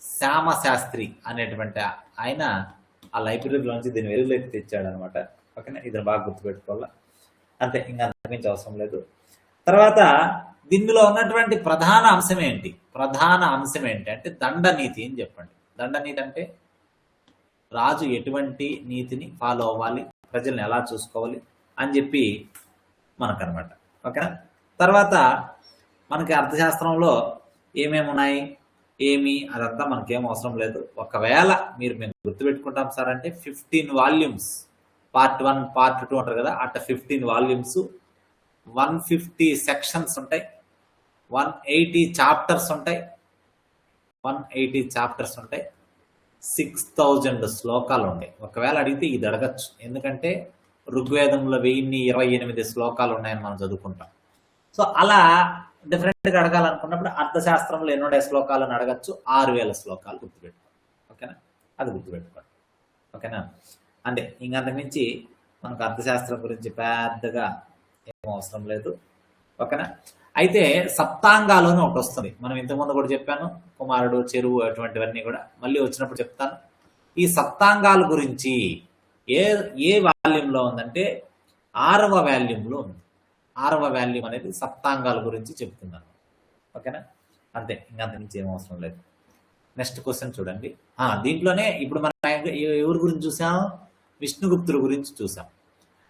[SPEAKER 1] శ్యామశాస్త్రి అనేటువంటి ఆయన ఆ లైబ్రరీలోంచి దీన్ని వెలుగులోకి తెచ్చాడు అనమాట. ఓకేనా. ఇది బాగా గుర్తుపెట్టుకోవాలా. అంతే, ఇంకా అంతమించి అవసరం లేదు. తర్వాత దీనిలో ఉన్నటువంటి ప్రధాన అంశం ఏంటి? ప్రధాన అంశం ఏంటి అంటే దండనీతి అని చెప్పండి. దండనీతి అంటే రాజు ఎటువంటి నీతిని ఫాలో అవ్వాలి, ప్రజల్ని ఎలా చూసుకోవాలి అని చెప్పి మనకనమాట. ఓకేనా. తర్వాత మనకి అర్థశాస్త్రంలో ఏమేమి ఉన్నాయి, ఏమి అదంతా మనకేం అవసరం లేదు. ఒకవేళ మేము గుర్తుపెట్టుకుంటాం సార్ అంటే 15 వాల్యూమ్స్, పార్ట్ 1 పార్ట్ 2 అంటారు కదా, అట్లా 15 వాల్యూమ్స్, 150 సెక్షన్స్ ఉంటాయి, 180 చాప్టర్స్ ఉంటాయి, 180 చాప్టర్స్ ఉంటాయి, 6000 శ్లోకాలు ఉంటాయి. ఒకవేళ అడిగితే ఇది అడగచ్చు, ఎందుకంటే ఋగ్వేదంలో 1028 శ్లోకాలు ఉన్నాయని మనం చదువుకుంటాం. సో అలా డిఫరెంట్గా అడగాలనుకున్నప్పుడు అర్థశాస్త్రంలో ఎన్నో శ్లోకాలను అడగచ్చు. 6000 శ్లోకాలు గుర్తుపెట్టుకోండి. ఓకేనా, అది గుర్తుపెట్టుకోండి. ఓకేనా. అంటే ఇంకంతకుమించి మనకు అర్థశాస్త్రం గురించి పెద్దగా ఏం అవసరం లేదు. ఓకేనా. అయితే సప్తాంగాలను ఒకటి వస్తుంది, మనం ఇంతకుముందు కూడా చెప్పాను, కుమారుడు, చెరువు, అటువంటివన్నీ కూడా మళ్ళీ వచ్చినప్పుడు చెప్తాను. ఈ సప్తాంగాల గురించి ఏ వాల్యూమ్లో ఉందంటే 6వ వాల్యూమ్లో ఉంది. 6వ వాల్యూమ్ అనేది సప్తాంగాల గురించి చెప్తున్నాను. ఓకేనా. అంతే, ఇంకంత నుంచి ఏం అవసరం లేదు. నెక్స్ట్ క్వశ్చన్ చూడండి. దీంట్లోనే ఇప్పుడు మనం ఎవరి గురించి చూసాం? విష్ణుగుప్తుడి గురించి చూసాం.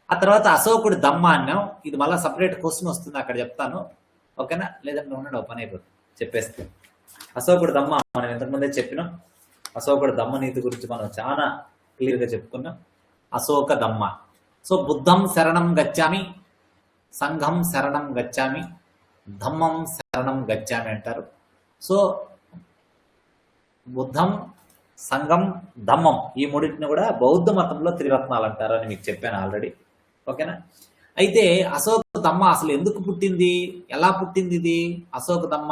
[SPEAKER 1] ఆ తర్వాత అశోకుడి దమ్మ అన్నాం. ఇది మళ్ళీ సపరేట్ క్వశ్చన్ వస్తుంది, అక్కడ చెప్తాను. ఓకేనా. లేదంటే ఉన్నాడు పని అయిపోతుంది, చెప్పేస్తే. అశోకుడి దమ్మ మనం ఇంతకుముందే చెప్పినాం. అశోకుడి దమ్మ నీతి గురించి మనం చాలా క్లియర్గా చెప్పుకున్నాం. అశోక దమ్మ. సో బుద్ధం శరణం గచ్చామి, సంఘం శరణం గచ్చామి, ధమ్మం శరణం గచ్చామి అంటారు. సో బుద్ధం, సంఘం, ధమ్మం, ఈ మూడింటిని కూడా బౌద్ధ మతంలో త్రిరత్నాలు అంటారు అని మీకు చెప్పాను ఆల్రెడీ. ఓకేనా. అయితే అశోక దమ్మ అసలు ఎందుకు పుట్టింది, ఎలా పుట్టింది ఇది అశోక దమ్మ?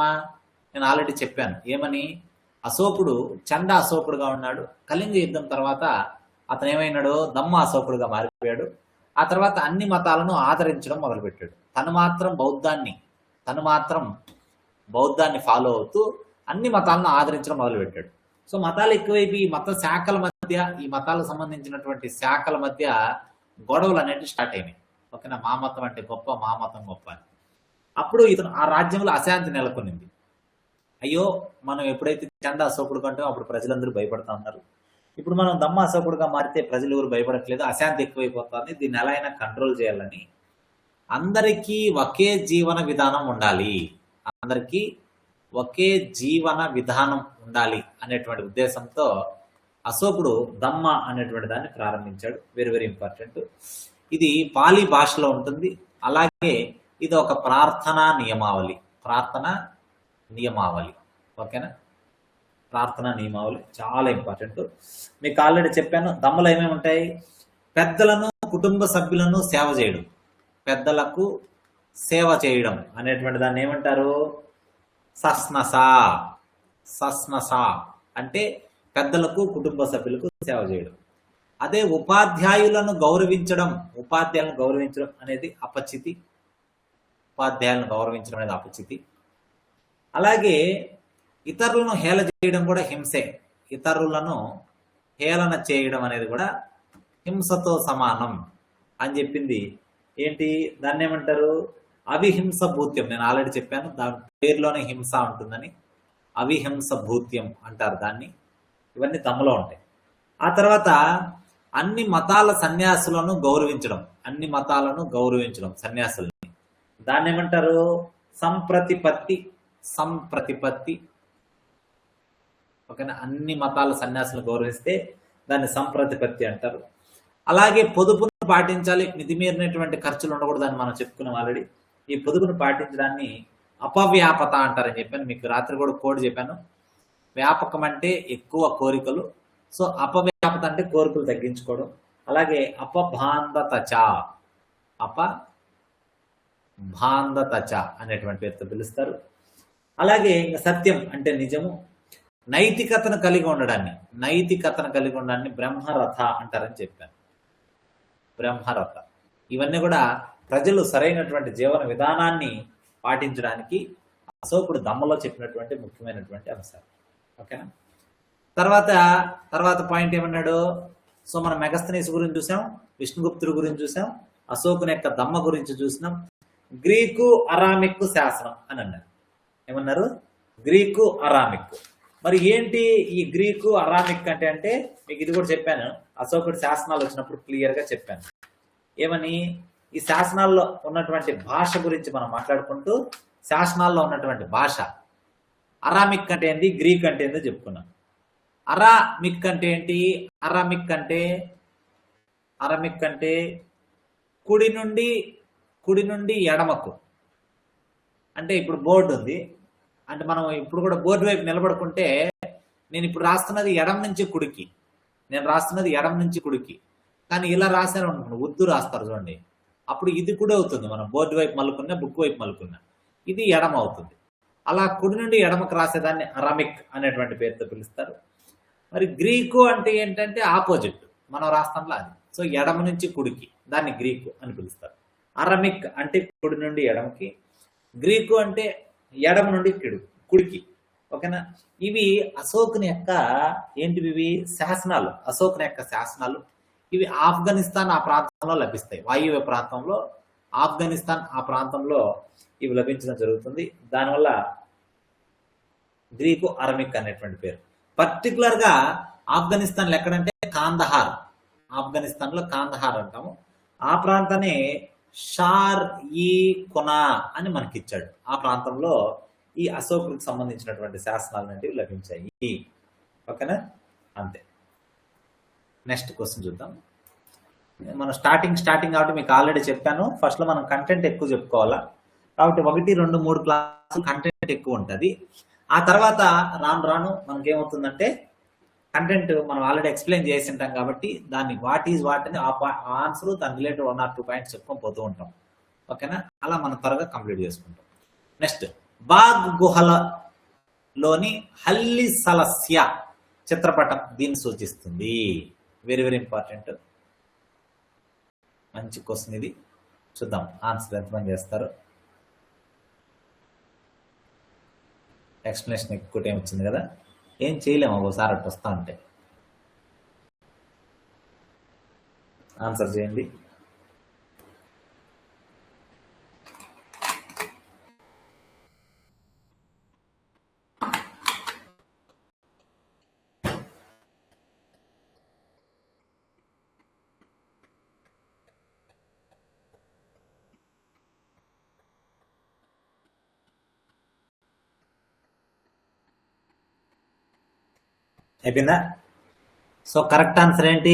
[SPEAKER 1] నేను ఆల్రెడీ చెప్పాను. ఏమని? అశోకుడు చండ అశోకుడుగా ఉన్నాడు. కళింగ యుద్ధం తర్వాత అతను ఏమైనాడు? దమ్మ అశోకుడుగా మారిపోయాడు. ఆ తర్వాత అన్ని మతాలను ఆదరించడం మొదలుపెట్టాడు. తను మాత్రం బౌద్ధాన్ని ఫాలో అవుతూ అన్ని మతాలను ఆదరించడం మొదలుపెట్టాడు. సో మతాలు ఎక్కువైపు ఈ మత శాఖల మధ్య, ఈ మతాలకు సంబంధించినటువంటి శాఖల మధ్య గొడవలు అనేవి స్టార్ట్ అయినాయి. ఓకేనా. మా మతం అంటే గొప్ప, మా మతం గొప్ప అని. అప్పుడు ఇతను ఆ రాజ్యంలో అశాంతి నెలకొనింది. అయ్యో, మనం ఎప్పుడైతే చండ అశోకుడు కంటామో అప్పుడు ప్రజలందరూ భయపడతా ఉన్నారు. ఇప్పుడు మనం దమ్మ అశోకుడుగా మారితే ప్రజలు ఎవరు భయపడట్లేదు, అశాంతి ఎక్కువైపోతుంది. దీన్ని ఎలా అయినా కంట్రోల్ చేయాలని అందరికీ ఒకే జీవన విధానం ఉండాలి, అందరికీ ఒకే జీవన విధానం ఉండాలి అనేటువంటి ఉద్దేశంతో అశోకుడు దమ్మ అనేటువంటి దాన్ని ప్రారంభించాడు. Very very important. ఇది పాలీ భాషలో ఉంటుంది. అలాగే ఇది ఒక ప్రార్థనా నియమావళి. ఓకేనా. ప్రార్థనా నియమావళి చాలా ఇంపార్టెంట్. మీకు ఆల్రెడీ చెప్పాను. దమ్మలో ఏమేమి ఉంటాయి? పెద్దలను, కుటుంబ సభ్యులను సేవ చేయడం, పెద్దలకు సేవ చేయడం అనేటువంటి దాన్ని ఏమంటారు? సస్నస అంటే పెద్దలకు, కుటుంబ సభ్యులకు సేవ చేయడం. అదే ఉపాధ్యాయులను గౌరవించడం అనేది అపచితి. అలాగే ఇతరులను హేళన చేయడం కూడా హింసే. ఇతరులను హేళన చేయడం అనేది కూడా హింసతో సమానం అని చెప్పింది. ఏంటి? దాన్ని ఏమంటారు? అవిహింస భూత్యం. నేను ఆల్రెడీ చెప్పాను, దాని పేరులోనే హింస ఉంటుందని. అవిహింస భూత్యం అంటారు దాన్ని. ఇవన్నీ దమ్మలో ఉంటాయి. ఆ తర్వాత అన్ని మతాల సన్యాసులను గౌరవించడం, సన్యాసులని, దాన్ని ఏమంటారు? సంప్రతిపత్తి. ఓకేనా. అన్ని మతాల సన్యాసులను గౌరవిస్తే దాన్ని సంప్రతిపత్తి అంటారు. అలాగే పొదుపును పాటించాలి, మితిమీరినటువంటి ఖర్చులు ఉండకూడదని మనం చెప్పుకున్నాం ఆల్రెడీ. ఈ పొదుపును పాటించడాన్ని అపవ్యాపత అంటారని చెప్పాను మీకు. రాత్రి కూడా కోడ్ చెప్పాను. వ్యాపకం అంటే ఎక్కువ కోరికలు. సో అపవ్యాపత అంటే కోరికలు తగ్గించుకోవడం. అలాగే అపభాందతచ అనేటువంటి పేరుతో పిలుస్తారు. అలాగే ఇంకా సత్యం అంటే నిజము, నైతికతను కలిగి ఉండడాన్ని బ్రహ్మరథ అంటారని చెప్పాను. బ్రహ్మరథ. ఇవన్నీ కూడా ప్రజలు సరైనటువంటి జీవన విధానాన్ని పాటించడానికి అశోకుడు దమ్మలో చెప్పినటువంటి ముఖ్యమైనటువంటి అంశాలు. ఓకేనా. తర్వాత పాయింట్ ఏమన్నాడు? సో మనం మెగస్తనీస్ గురించి చూసాం, విష్ణుగుప్తుడి గురించి చూసాం, అశోకుని యొక్క దమ్మ గురించి చూసినాం. గ్రీకు అరామిక్ శాసనం అని అన్నారు. ఏమన్నారు? Greek Aramaic. మరి ఏంటి ఈ గ్రీకు అరామిక్ అంటే మీకు ఇది కూడా చెప్పాను, అశోకుడి శాసనాలు వచ్చినప్పుడు క్లియర్గా చెప్పాను. ఏమని? ఈ శాసనాల్లో ఉన్నటువంటి భాష గురించి మనం మాట్లాడుకుంటూ శాసనాల్లో ఉన్నటువంటి భాష అరామిక్ అంటే ఏంటి, గ్రీక్ అంటే ఏంటో చెప్పుకున్నాం. అరామిక్ అంటే ఏంటి? అరామిక్ అంటే కుడి నుండి ఎడమకు. అంటే ఇప్పుడు బోర్డు ఉంది అంటే మనం ఇప్పుడు కూడా బోర్డు వైపు నిలబడుకుంటే నేను ఇప్పుడు రాస్తున్నది ఎడమ నుంచి కుడికి, కానీ ఇలా రాశారు అనుకోండి, ఉద్దు రాస్తారు చూడండి, అప్పుడు ఇది కూడా అవుతుంది. మనం బోర్డు వైపు మలుకున్నా, బుక్ వైపు మలుకున్నా ఇది ఎడమ అవుతుంది. అలా కుడి నుండి ఎడమకు రాసేదాన్ని అరామిక్ అనేటువంటి పేరుతో పిలుస్తారు. మరి గ్రీకు అంటే ఏంటంటే ఆపోజిట్, మనం రాస్తాంలో అది. సో ఎడమ నుంచి కుడికి, దాన్ని గ్రీకు అని పిలుస్తారు. అరమిక్ అంటే కుడి నుండి ఎడమకి, గ్రీకు అంటే ఎడమ నుండి కుడికి. ఓకేనా. ఇవి అశోకుని యొక్క ఏంటివి? ఇవి శాసనాలు, అశోకుని యొక్క శాసనాలు. ఇవి ఆఫ్ఘనిస్తాన్ ఆ ప్రాంతంలో లభిస్తాయి, వాయువ్య ప్రాంతంలో, ఆఫ్ఘనిస్తాన్ ఆ ప్రాంతంలో ఇవి లభించడం జరుగుతుంది. దానివల్ల గ్రీకు అరమిక్ అనేటువంటి పేరు. పర్టికులర్ గా ఆఫ్ఘనిస్తాన్లో ఎక్కడంటే కాందహార్, ఆఫ్ఘనిస్తాన్ లో కాందహార్ అంటాము. ఆ ప్రాంతాన్ని షార్ ఈ కొనా అని మనకిచ్చాడు. ఆ ప్రాంతంలో ఈ అశోకుడికి సంబంధించినటువంటి శాసనాలు అనేవి లభించాయి. ఓకేనా. అంతే. నెక్స్ట్ క్వశ్చన్ చూద్దాం. మనం స్టార్టింగ్ కాబట్టి మీకు ఆల్రెడీ చెప్పాను, ఫస్ట్ లో మనం కంటెంట్ ఎక్కువ చెప్పుకోవాలా కాబట్టి 1, 2, 3 క్లాసులు కంటెంట్ ఎక్కువ ఉంటుంది. ఆ తర్వాత రాను మనకేమవుతుందంటే కంటెంట్ మనం ఆల్రెడీ ఎక్స్ప్లెయిన్ చేసి ఉంటాం కాబట్టి దాన్ని వాట్ ఈజ్ వాట్ అని ఆన్సర్ దాని రిలేటెడ్ 1 or 2 పాయింట్స్ చెప్పుకొని పోతూ ఉంటాం. ఓకేనా. అలా మనం త్వరగా కంప్లీట్ చేసుకుంటాం. నెక్స్ట్, బాగ్ గుహలలోని హల్లి సలస్య చిత్రపటం దీన్ని సూచిస్తుంది. వెరీ వెరీ ఇంపార్టెంట్, మంచి క్వశ్చన్ ఇది. చూద్దాం ఆన్సర్ ఎంతమంది చేస్తారు. ఎక్స్ప్లెనేషన్ ఎక్కువ టైం వచ్చింది కదా, ఏం చేయలేము ఒకసారి అటు వస్తా ఉంటే. ఆన్సర్ చేయండి. అయిపోయిందా? సో కరెక్ట్ ఆన్సర్ ఏంటి?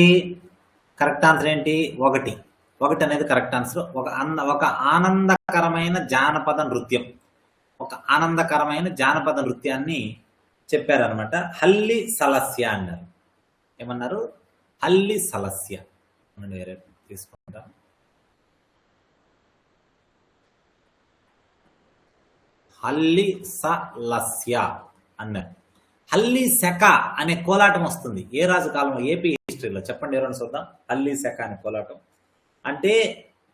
[SPEAKER 1] 1 అనేది కరెక్ట్ ఆన్సర్. ఒక ఆనందకరమైన జానపద నృత్యాన్ని చెప్పారనమాట. హల్లి సలస్య అన్నారు. ఏమన్నారు? హల్లి సలస్య. వేరే తీసుకుంటాం. హల్లి సలస్య అన్నారు. హల్లి శక అనే కోలాటం వస్తుంది ఏ రాజు కాలంలో? ఏపీ హిస్టరీలో చెప్పండి ఎవరైనా చూద్దాం. హల్లి శక అనే కోలాటం అంటే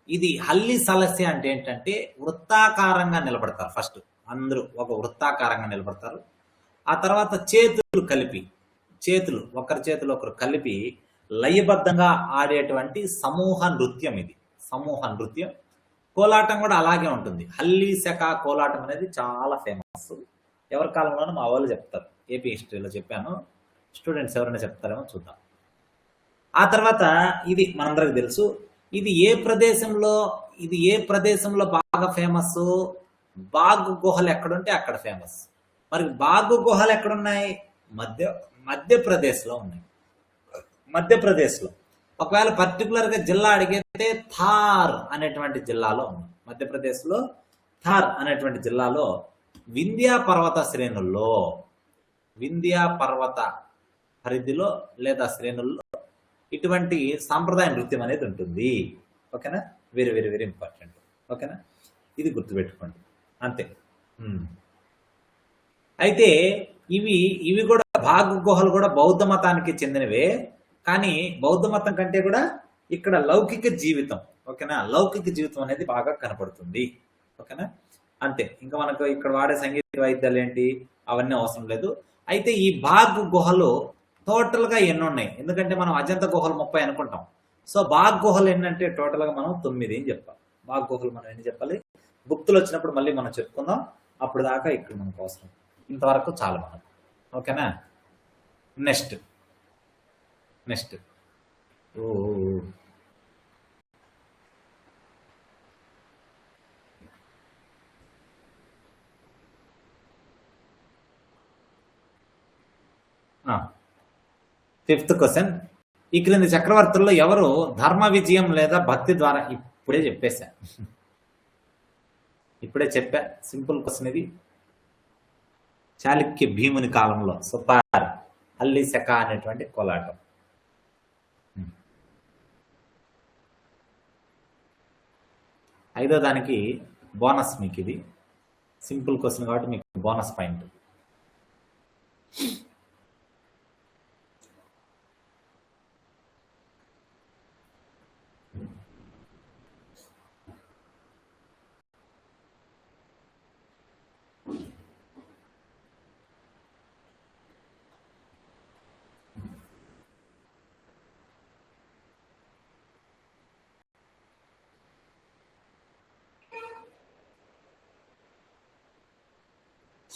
[SPEAKER 1] ఇది హల్లి సలస్య అంటే ఏంటంటే వృత్తాకారంగా నిలబడతారు. ఫస్ట్ అందరూ ఒక వృత్తాకారంగా నిలబడతారు. ఆ తర్వాత చేతులు ఒకరి చేతులు ఒకరు కలిపి లయబద్ధంగా ఆడేటువంటి సమూహ నృత్యం ఇది. సమూహ నృత్యం. కోలాటం కూడా అలాగే ఉంటుంది. హల్లి శక కోలాటం అనేది చాలా ఫేమస్. ఎవరి కాలంలోనూ మా వాళ్ళు చెప్తారు. ఏపీ హిస్టరీలో చెప్పాను, స్టూడెంట్స్ ఎవరైనా చెప్తారేమో చూద్దాం. ఆ తర్వాత ఇది మనందరికి తెలుసు. ఇది ఏ ప్రదేశంలో బాగా ఫేమస్? బాగ్ గుహలు ఎక్కడుంటే అక్కడ ఫేమస్. మరి బాగ్ గుహలు ఎక్కడున్నాయి? మధ్యప్రదేశ్లో ఉన్నాయి. మధ్యప్రదేశ్లో ఒకవేళ పర్టికులర్ గా జిల్లా అడిగితే థార్ అనేటువంటి జిల్లాలో ఉంది. మధ్యప్రదేశ్లో థార్ అనేటువంటి జిల్లాలో వింధ్యా పర్వత పరిధిలో లేదా శ్రేణుల్లో ఇటువంటి సాంప్రదాయ నృత్యం అనేది ఉంటుంది. ఓకేనా. Very very very important. ఓకేనా. ఇది గుర్తుపెట్టుకోండి అంతే. అయితే ఇవి ఇవి కూడా బాగ్ గుహలు కూడా బౌద్ధ మతానికి చెందినవే. కానీ బౌద్ధ మతం కంటే కూడా ఇక్కడ లౌకిక జీవితం, ఓకేనా, లౌకిక జీవితం అనేది బాగా కనపడుతుంది. ఓకేనా, అంతే. ఇంకా మనకు ఇక్కడ వాడే సంగీత వాయిద్యాలు ఏంటి అవన్నీ అవసరం లేదు. అయితే ఈ బాగ్ గుహలు టోటల్ గా ఎన్ని ఉన్నాయి? ఎందుకంటే మనం అజంతా గుహలు 30 అనుకుంటాం. సో బాగ్ గుహలు ఏంటంటే టోటల్ గా మనం 9 అని చెప్పాలి. బాగ్ గుహలు మనం ఎన్ని చెప్పాలి? గుప్తులు వచ్చినప్పుడు మళ్ళీ మనం చెప్పుకుందాం. అప్పుడు దాకా ఇక్కడ మనకు అవసరం. ఇంతవరకు చాలు మనం. ఓకేనా, నెక్స్ట్ నెక్స్ట్ ఫిఫ్త్ క్వశ్చన్. ఈ క్రింది చక్రవర్తుల్లో ఎవరు ధర్మ విజయం లేదా భక్తి ద్వారా? ఇప్పుడే చెప్పేశా, ఇప్పుడే చెప్పా. సింపుల్ క్వశ్చన్ ఇది. చాళుక్య భీముని కాలంలో సుతార్ అల్లి శక అనేటువంటి కోలాటం. ఐదో దానికి బోనస్ మీకు. ఇది సింపుల్ క్వశ్చన్ కాబట్టి మీకు bonus point.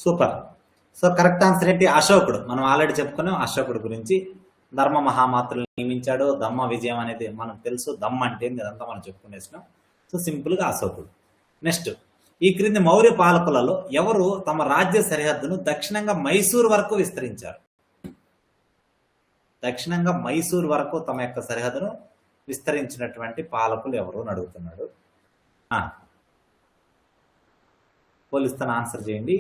[SPEAKER 1] Super. So correct answer ఏంటి? అశోకుడు. మనం ఆల్రెడీ చెప్పుకున్నాం అశోకుడు గురించి. ధర్మ మహామాత్రులు నియమించాడు. ధమ్మ విజయం అనేది మనకు తెలుసు. దమ్మ అంటే అదంతా మనం చెప్పుకునేసినాం. సో సింపుల్ గా అశోకుడు. నెక్స్ట్, ఈ క్రింది మౌర్య పాలకులలో ఎవరు తమ రాజ్య సరిహద్దును దక్షిణంగా మైసూర్ వరకు విస్తరించారు? దక్షిణంగా మైసూర్ వరకు తమ యొక్క సరిహద్దును విస్తరించినటువంటి పాలకులు ఎవరు అని అడుగుతున్నాడు. పోలిస్తాను, ఆన్సర్ చేయండి.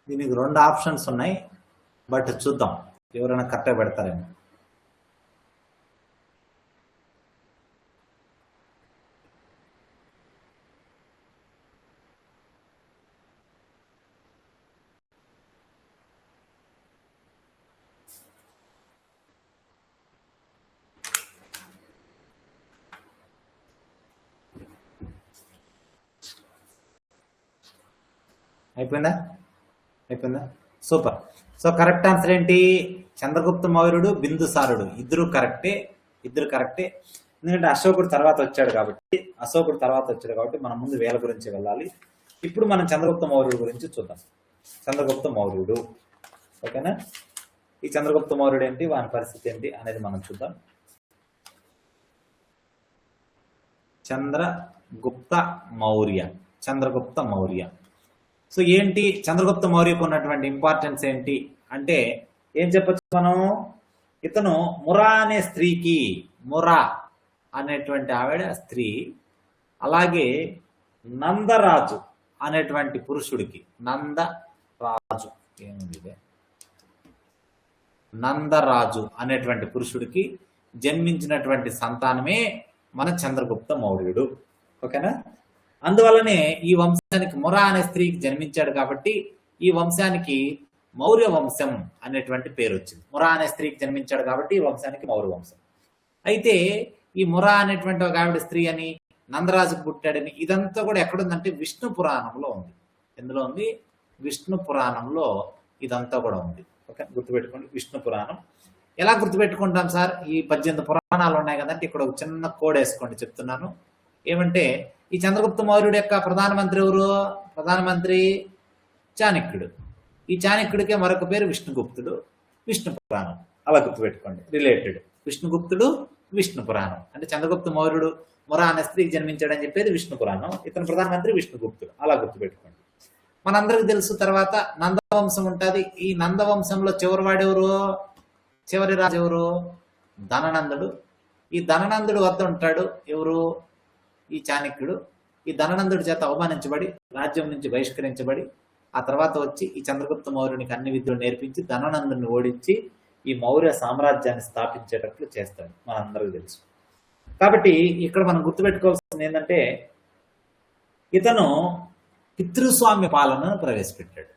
[SPEAKER 1] దీనికి 2 ఆప్షన్స్ ఉన్నాయి, బట్ చూద్దాం ఎవరైనా కరెక్ట్గా పెడతారేమో. అయిపోయిందా? సూపర్. సో కరెక్ట్ ఆన్సర్ ఏంటి? చంద్రగుప్త మౌర్యుడు, బిందుసారుడు. ఇద్దరు కరెక్టే. ఎందుకంటే అశోకుడు తర్వాత వచ్చాడు కాబట్టి మనం ముందు వేల గురించి వెళ్ళాలి. ఇప్పుడు మనం చంద్రగుప్త మౌర్యుడు గురించి చూద్దాం. చంద్రగుప్త మౌర్యుడు, ఓకేనా? ఈ చంద్రగుప్త మౌర్యుడు ఏంటి, వాని పరిస్థితి ఏంటి అనేది మనం చూద్దాం. చంద్రగుప్త మౌర్య. సో ఏంటి చంద్రగుప్త మౌర్యకు ఉన్నటువంటి ఇంపార్టెన్స్ ఏంటి అంటే ఏం చెప్పచ్చు మనం? ఇతను మురా అనే స్త్రీకి, మురా అనేటువంటి ఆవిడ స్త్రీ, అలాగే నందరాజు అనేటువంటి పురుషుడికి, నందరాజు అనేటువంటి పురుషుడికి జన్మించినటువంటి సంతానమే మన చంద్రగుప్త మౌర్యుడు. ఓకేనా? అందువల్లనే ఈ వంశానికి మురా అనే స్త్రీకి జన్మించాడు కాబట్టి ఈ వంశానికి మౌర్య వంశం అనేటువంటి పేరు వచ్చింది. మురా అనే స్త్రీకి జన్మించాడు కాబట్టి ఈ వంశానికి మౌర్య వంశం. అయితే ఈ మురా అనేటువంటి ఒక ఆవిడ స్త్రీ అని, నందరాజుకు పుట్టాడని, ఇదంతా కూడా ఎక్కడుందంటే విష్ణు పురాణంలో ఉంది. ఎందులో ఉంది? విష్ణు పురాణంలో ఇదంతా కూడా ఉంది. ఓకే, గుర్తుపెట్టుకోండి. విష్ణు పురాణం ఎలా గుర్తుపెట్టుకుంటాం సార్? ఈ 18 పురాణాలు ఉన్నాయి కదంటే ఇక్కడ ఒక చిన్న కోడ్ వేసుకోండి, చెప్తున్నాను. ఏమంటే ఈ చంద్రగుప్త మౌర్యుడు యొక్క ప్రధానమంత్రి ఎవరు? ప్రధానమంత్రి చాణక్యుడు. ఈ చాణక్యుడికే మరొక పేరు విష్ణుగుప్తుడు. విష్ణు పురాణం అలా గుర్తుపెట్టుకోండి, రిలేటెడ్. విష్ణుగుప్తుడు, విష్ణు పురాణం. అంటే చంద్రగుప్త మౌర్యుడు మురా అనే స్త్రీకి జన్మించాడని చెప్పేది విష్ణు పురాణం. ఇతను ప్రధానమంత్రి విష్ణుగుప్తుడు, అలా గుర్తుపెట్టుకోండి. మనందరికి తెలుసు. తర్వాత నందవంశం ఉంటుంది. ఈ నందవంశంలో చివరి రాజు ఎవరు? ధననందుడు. ఈ ధననందుడు వద్ద ఉంటాడు ఎవరు? ఈ చాణక్యుడు ఈ ధననందుడి చేత అవమానించబడి రాజ్యం నుంచి బహిష్కరించబడి ఆ తర్వాత వచ్చి ఈ చంద్రగుప్త మౌర్యునికి అన్ని విద్యలు నేర్పించి ధననందుని ఓడించి ఈ మౌర్య సామ్రాజ్యాన్ని స్థాపించేటట్లు చేస్తాడు, మనందరికీ తెలుసు. కాబట్టి ఇక్కడ మనం గుర్తుపెట్టుకోవాల్సింది ఏంటంటే ఇతను పితృస్వామ్య పాలనను ప్రవేశపెట్టాడు.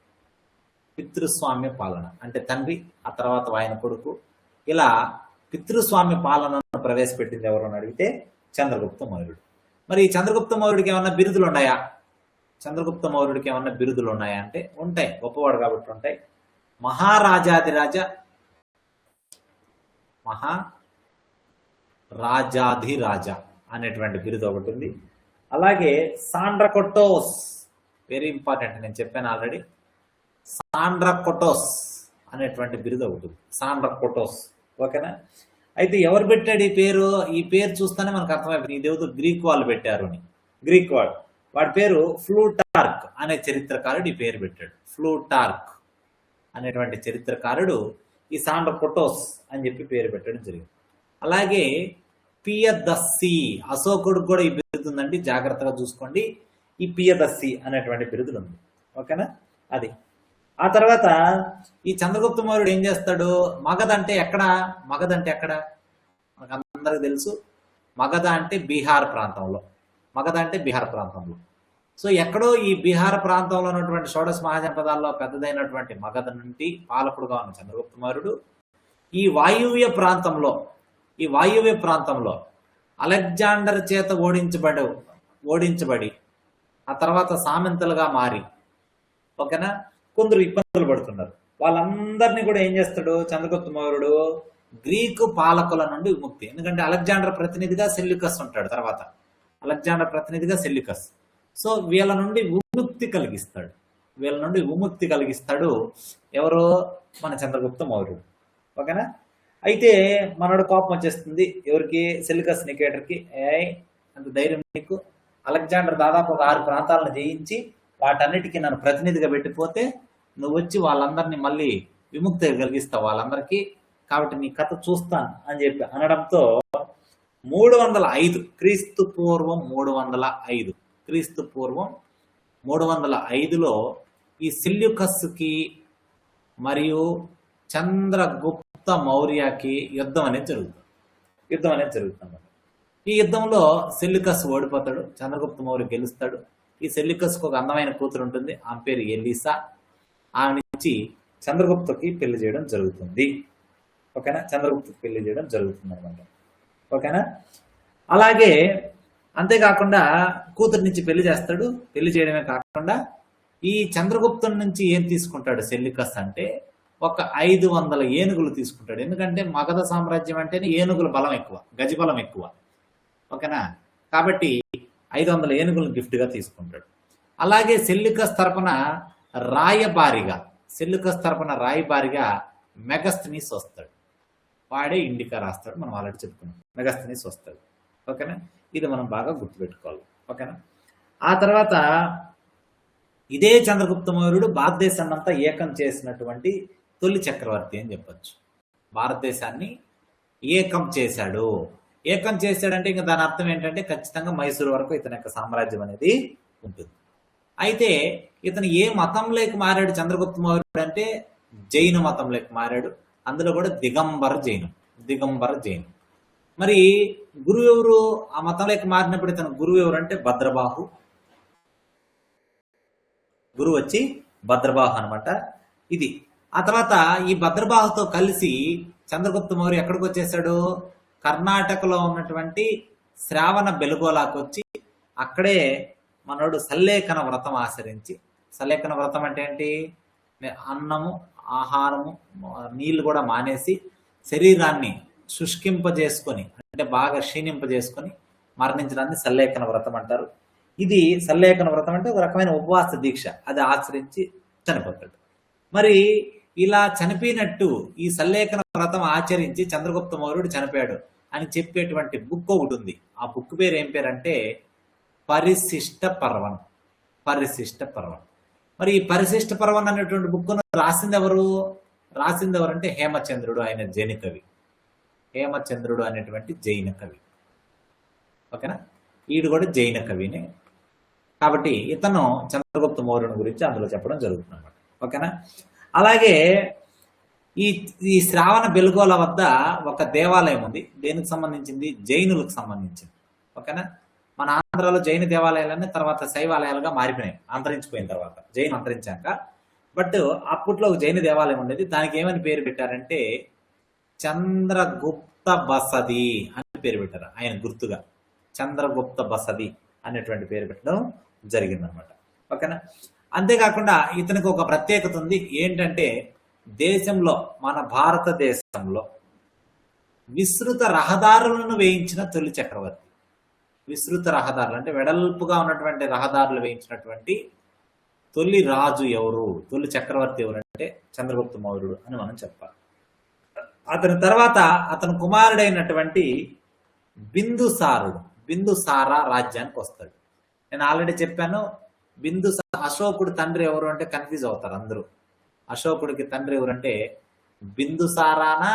[SPEAKER 1] పితృస్వామ్య పాలన అంటే తండ్రి, ఆ తర్వాత ఆయన కొడుకు, ఇలా పితృస్వామ్య పాలనను ప్రవేశపెట్టింది ఎవరు అని అడిగితే చంద్రగుప్త మౌర్యుడు. మరి ఈ చంద్రగుప్త మౌర్యుడికి ఏమన్నా బిరుదులు ఉన్నాయా? చంద్రగుప్త మౌర్యుడికి ఏమన్నా బిరుదులు ఉన్నాయా అంటే ఉంటాయి, గొప్పవాడు కాబట్టి ఉంటాయి. మహారాజాధిరాజ, మహారాజాధిరాజ అనేటువంటి బిరుదు ఒకటి ఉంది. అలాగే సాండ్రకొటోస్, వెరీ ఇంపార్టెంట్, నేను చెప్పాను ఆల్రెడీ. సాండ్రకొటోస్ అనేటువంటి బిరుదు ఒకటి, సాండ్రకొటోస్. ఓకేనా? అయితే ఎవరు పెట్టాడు ఈ పేరు? ఈ పేరు చూస్తేనే మనకు అర్థమైపోయింది ఈ దేవుడు గ్రీక్ వాళ్ళు పెట్టారు అని. గ్రీక్ వాడి పేరు ఫ్లూటార్క్ అనే చరిత్రకారుడు ఈ పేరు పెట్టాడు. ఫ్లూటార్క్ అనేటువంటి చరిత్రకారుడు ఈ సాండ్రకొటోస్ అని చెప్పి పేరు పెట్టడం జరిగింది. అలాగే పియదస్సి, అశోకుడికి కూడా ఈ బిరుదు ఉందండి, జాగ్రత్తగా చూసుకోండి. ఈ పియదస్సి అనేటువంటి బిరుదులు ఉంది. ఓకేనా? అది ఆ తర్వాత ఈ చంద్రగుప్త మౌర్యుడు ఏం చేస్తాడు? మగధ అంటే ఎక్కడ? మగధ అంటే ఎక్కడ మనకు అందరికి తెలుసు. మగధ అంటే బీహార్ ప్రాంతంలో. మగధ అంటే బీహార్ ప్రాంతంలో. సో ఎక్కడో ఈ బీహార్ ప్రాంతంలో ఉన్నటువంటి షోడశ మహాజనపదాల్లో పెద్దదైనటువంటి మగధ నుండి పాలకుడుగా ఉన్న చంద్రగుప్త మౌర్యుడు ఈ వాయువ్య ప్రాంతంలో అలెగ్జాండర్ చేత ఓడించబడి ఆ తర్వాత సామంతలుగా మారి, ఓకేనా, కొందరు ఇబ్బందులు పడుతున్నారు. వాళ్ళందరినీ కూడా ఏం చేస్తాడు చంద్రగుప్త మౌర్యుడు? గ్రీకు పాలకుల నుండి విముక్తి. ఎందుకంటే అలెగ్జాండర్ ప్రతినిధిగా సెల్యూకస్ ఉంటాడు, తర్వాత అలెగ్జాండర్ ప్రతినిధిగా సెల్యూకస్. సో వీళ్ళ నుండి విముక్తి కలిగిస్తాడు ఎవరు? మన చంద్రగుప్త మౌర్యుడు. ఓకేనా? అయితే మనోడు కోపం వచ్చేస్తుంది ఎవరికి? సెల్యూకస్ నికేటర్కి. అంత ధైర్యం నీకు? అలెగ్జాండర్ దాదాపు ఒక 6 ప్రాంతాలను జయించి వాటన్నిటికీ నన్ను ప్రతినిధిగా పెట్టిపోతే నువ్వు వచ్చి వాళ్ళందరినీ మళ్ళీ విముక్తి కలిగిస్తావు వాళ్ళందరికీ, కాబట్టి నీ కథ చూస్తాను అని చెప్పి అనడంతో 305 క్రీస్తు పూర్వం 305లో ఈ సెల్యూకస్కి మరియు చంద్రగుప్త మౌర్యకి యుద్ధం అనేది జరుగుతుంది. ఈ యుద్ధంలో సెల్యూకస్ ఓడిపోతాడు, చంద్రగుప్త మౌర్య గెలుస్తాడు. ఈ సెల్యూకస్కు ఒక అందమైన కూతురు ఉంటుంది, ఆమె పేరు ఎలీసా. ఆమె నుంచి చంద్రగుప్తకి పెళ్లి చేయడం జరుగుతుంది. ఓకేనా? చంద్రగుప్తకి పెళ్లి చేయడం జరుగుతుంది అనమాట. ఓకేనా? అలాగే అంతేకాకుండా కూతురు నుంచి పెళ్లి చేస్తాడు. పెళ్లి చేయడమే కాకుండా ఈ చంద్రగుప్తుడి నుంచి ఏం తీసుకుంటాడు సెల్యూకస్ అంటే ఒక 500 ఏనుగులు తీసుకుంటాడు. ఎందుకంటే మగధ సామ్రాజ్యం అంటేనే ఏనుగుల బలం ఎక్కువ, గజబలం ఎక్కువ. ఓకేనా? కాబట్టి 500 ఏనుగులను గిఫ్ట్గా తీసుకుంటాడు. అలాగే సెల్యూకస్ తరపున రాయబారిగా మెగస్తనీస్ వస్తాడు. వాడే ఇండికా రాస్తాడు, మనం ఆల్రెడీ చెప్పుకున్నాం. మెగస్తనీస్ వస్తాడు. ఓకేనా? ఇది మనం బాగా గుర్తుపెట్టుకోవాలి. ఓకేనా? ఆ తర్వాత ఇదే చంద్రగుప్త మౌర్యుడు భారతదేశాన్ని అంతా ఏకం చేసినటువంటి తొలి చక్రవర్తి అని చెప్పొచ్చు. భారతదేశాన్ని ఏకం చేశాడంటే ఇంకా దాని అర్థం ఏంటంటే ఖచ్చితంగా మైసూరు వరకు ఇతని యొక్క సామ్రాజ్యం అనేది ఉంటుంది. అయితే ఇతను ఏ మతంలోకి మారాడు చంద్రగుప్త మౌర్యుడు అంటే జైన మతంలోకి మారాడు. అందులో కూడా దిగంబర జైనం. మరి గురువు ఎవరు? ఆ మతంలోకి మారినప్పుడు ఇతను గురువు ఎవరు అంటే భద్రబాహు. గురువు వచ్చి భద్రబాహు అనమాట. ఇది ఆ తర్వాత ఈ భద్రబాహుతో కలిసి చంద్రగుప్త మౌర్య ఎక్కడికి వచ్చేసాడు? కర్ణాటకలో ఉన్నటువంటి శ్రావణ బెలుగోలాకు వచ్చి అక్కడే మనోడు సల్లేఖన వ్రతం ఆచరించి, సల్లేఖన వ్రతం అంటే ఏంటి? అన్నము, ఆహారము, నీళ్లు కూడా మానేసి శరీరాన్ని శుష్కింపజేసుకొని అంటే బాగా క్షీణింపజేసుకొని మరణించడాన్ని సల్లేఖన వ్రతం అంటారు. ఇది సల్లేఖన వ్రతం అంటే ఒక రకమైన ఉపవాస దీక్ష, అది ఆచరించి చనిపోతాడు. మరి ఇలా చనిపోయినట్టు ఈ సల్లేఖన వ్రతం ఆచరించి చంద్రగుప్త మౌర్యుడు చనిపోయాడు అని చెప్పేటువంటి బుక్ ఒకటి ఉంది. ఆ బుక్ పేరు ఏం పేరంటే పరిశిష్ట పర్వం. మరి ఈ పరిశిష్ట పర్వం అనేటువంటి బుక్ను రాసింది ఎవరు అంటే హేమచంద్రుడు. ఆయన జైన కవి. హేమచంద్రుడు అనేటువంటి జైన కవి. ఓకేనా? ఈడు కూడా జైన కవినే. కాబట్టి ఇతను చంద్రగుప్త మౌర్యుని గురించి అందులో చెప్పడం జరుగుతుంది అన్నమాట. ఓకేనా. అలాగే ఈ ఈ శ్రావణ బెల్గోల వద్ద ఒక దేవాలయం ఉంది. దేనికి సంబంధించింది? జైనులకు సంబంధించింది. ఓకేనా. మన ఆంధ్రాలో జైన దేవాలయాలన్నీ తర్వాత శైవాలయాలుగా మారిపోయినాయి అంతరించిపోయిన తర్వాత, జైన్ అంతరించాక. బట్ అప్పట్లో ఒక జైన దేవాలయం ఉండేది. దానికి ఏమని పేరు పెట్టారంటే చంద్రగుప్త బసది అని పేరు పెట్టారు. ఆయన గుర్తుగా చంద్రగుప్త బసది అనేటువంటి పేరు పెట్టడం జరిగిందనమాట. ఓకేనా. అంతేకాకుండా ఇతనికి ఒక ప్రత్యేకత ఉంది. ఏంటంటే దేశంలో, మన భారతదేశంలో విస్తృత రహదారులను వేయించిన తొలి చక్రవర్తి. విస్తృత రహదారులు అంటే వెడల్పుగా ఉన్నటువంటి రహదారులు వేయించినటువంటి తొలి రాజు ఎవరు, తొలి చక్రవర్తి ఎవరంటే చంద్రగుప్త మౌర్యుడు అని మనం చెప్పాలి. అతని తర్వాత అతని కుమారుడైనటువంటి బిందుసారుడు, బిందుసార రాజ్యానికి వస్తాడు. నేను ఆల్రెడీ చెప్పాను, అశోకుడు తండ్రి ఎవరు అంటే కన్ఫ్యూజ్ అవుతారు అందరూ. అశోకుడికి తండ్రి ఎవరంటే బిందుసారానా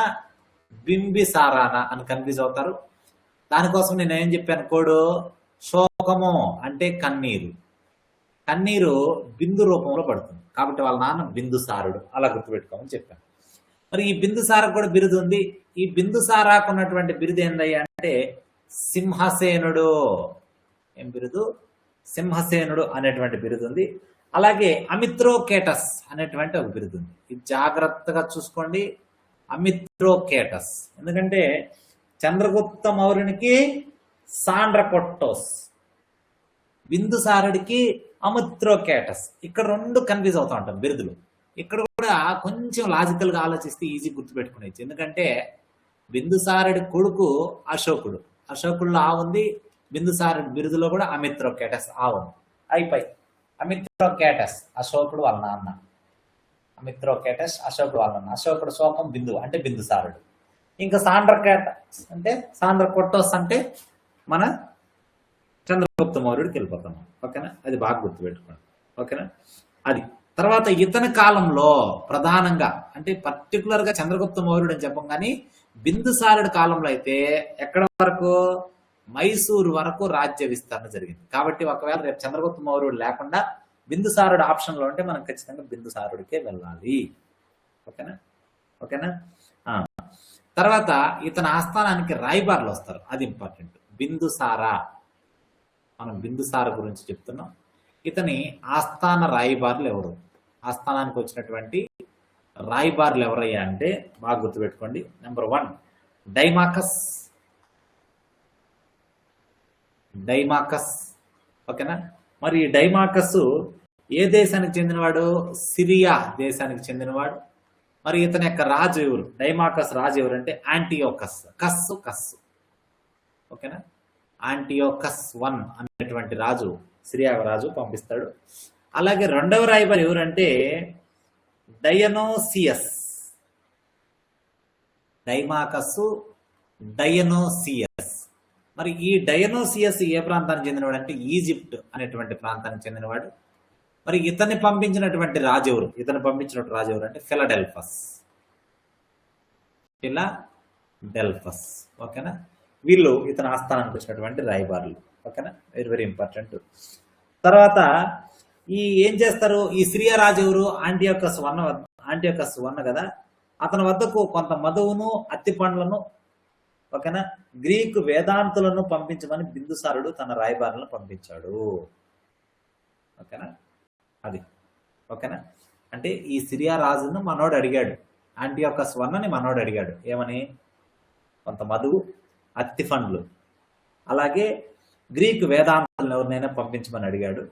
[SPEAKER 1] బింబిసారానా అని కన్ఫ్యూజ్ అవుతారు. దానికోసం నేను ఏం చెప్పాను కోడు, శోకము అంటే కన్నీరు, కన్నీరు బిందు రూపంలో పడుతుంది కాబట్టి వాళ్ళ నాన్న బిందుసారుడు, అలా గుర్తుపెట్టుకోమని చెప్పాను. మరి ఈ బిందుసారకు కూడా బిరుదు ఉంది. ఈ బిందుసారాకు ఉన్నటువంటి బిరుదు ఏందయ్యా అంటే సింహసేనుడు. ఏం బిరుదు? సింహసేనుడు అనేటువంటి బిరుదు ఉంది. అలాగే అమిత్రోకేటస్ అనేటువంటి ఒక బిరుదు ఉంది. ఇది జాగ్రత్తగా చూసుకోండి, అమిత్రోకేటస్. ఎందుకంటే చంద్రగుప్త మౌర్యునికి సాండ్రకొట్టోస్, బిందుసారుడికి అమిత్రోకేటస్. ఇక్కడ రెండు కన్ఫ్యూజ్ అవుతా ఉంటాం బిరుదులు. ఇక్కడ కూడా కొంచెం లాజికల్ గా ఆలోచిస్తే ఈజీ గుర్తుపెట్టుకునేది. ఎందుకంటే బిందుసారుడి కొడుకు అశోకుడు, అశోకుడిలో ఆ ఉంది. బిందుసారుడి బిరుదులో కూడా అమిత్రోకేటస్ ఆ ఉంది. అయిపోయి అమిత్రోకేటస్ అశోకుడు వాళ్ళ నాన్న, అమిత్రోకేటస్ అశోకుడు వాళ్ళ నాన్న. అశోకుడు శోకం బిందు అంటే బిందుసారుడు. ఇంకా సాండ్రకేటస్ అంటే సాండ్రకొట్టోస్ అంటే మన చంద్రగుప్త మౌర్యుడికి వెళ్ళిపోతాం. ఓకేనా, అది బాగా గుర్తుపెట్టుకోండి. ఓకేనా. అది తర్వాత ఇతని కాలంలో ప్రధానంగా అంటే పర్టికులర్ గా చంద్రగుప్త మౌర్యుడు అని చెప్పం కానీ బిందుసారుడి కాలంలో అయితే ఎక్కడ వరకు, మైసూరు వరకు రాజ్య విస్తరణ జరిగింది. కాబట్టి ఒకవేళ రేపు చంద్రగుప్త మౌర్యుడు లేకుండా బిందుసారుడు ఆప్షన్ లో ఉంటే మనం ఖచ్చితంగా బిందుసారుడికే వెళ్ళాలి. ఓకేనా. ఓకేనా. తర్వాత ఇతని ఆస్థానానికి రాయబారులు వస్తారు, అది ఇంపార్టెంట్. బిందుసారా, మనం బిందుసార గురించి చెప్తున్నాం. ఇతని ఆస్థాన రాయబారులు ఎవరు, ఆస్థానానికి వచ్చినటువంటి రాయబారులు ఎవరయ్యా అంటే బాగా గుర్తుపెట్టుకోండి. నెంబర్ 1 డైమాకస్. డైమాకస్. ఓకేనా. మరి ఈ డైమాకస్ ఏ దేశానికి చెందినవాడు? సిరియా దేశానికి చెందినవాడు. మరి ఇతని యొక్క రాజు ఎవరు? డైమాకస్ రాజు ఎవరు అంటే యాంటియోకస్. కస్సు. ఓకేనా. యాంటియోకస్ 1 అనేటువంటి రాజు, సిరియా రాజు పంపిస్తాడు. అలాగే రెండవ రాయబారి ఎవరంటే డయనోసియస్. డైమాకస్సు, డయనోసియస్. మరి ఈ డయనోసియస్ ఏ ప్రాంతానికి చెందినవాడు అంటే ఈజిప్ట్ అనేటువంటి ప్రాంతానికి చెందినవాడు. మరి ఇతన్ని పంపించినటువంటి రాజు ఎవరు? ఇతను పంపించినటువంటి రాజు ఎవరు అంటే ఫిలడెల్ఫస్. ఫిలడెల్ఫస్. ఓకేనా. వీళ్ళు ఇతని ఆస్థానానికి వచ్చినటువంటి రాయబారులు. ఓకేనా, వెరీ వెరీ ఇంపార్టెంట్. తర్వాత ఈ ఏం చేస్తారు, ఈ సిరియా రాజు ఎవరు? ఆంటియోకస్ 1 కదా. అతని వద్దకు కొంత మధువును, అత్తి పండ్లను, ఓకేనా, గ్రీకు వేదాంతులను పంపించమని బిందుసారుడు తన రాయబారులను పంపించాడు. ఓకేనా, అది. ఓకేనా. అంటే ఈ సిరియా రాజును మనోడు అడిగాడు, యాంటియోకస్ 1 మనోడు అడిగాడు ఏమని? కొంత మధువు, అత్తి పండ్లు, అలాగే గ్రీకు వేదాంతులను ఎవరినైనా పంపించమని అడిగాడు.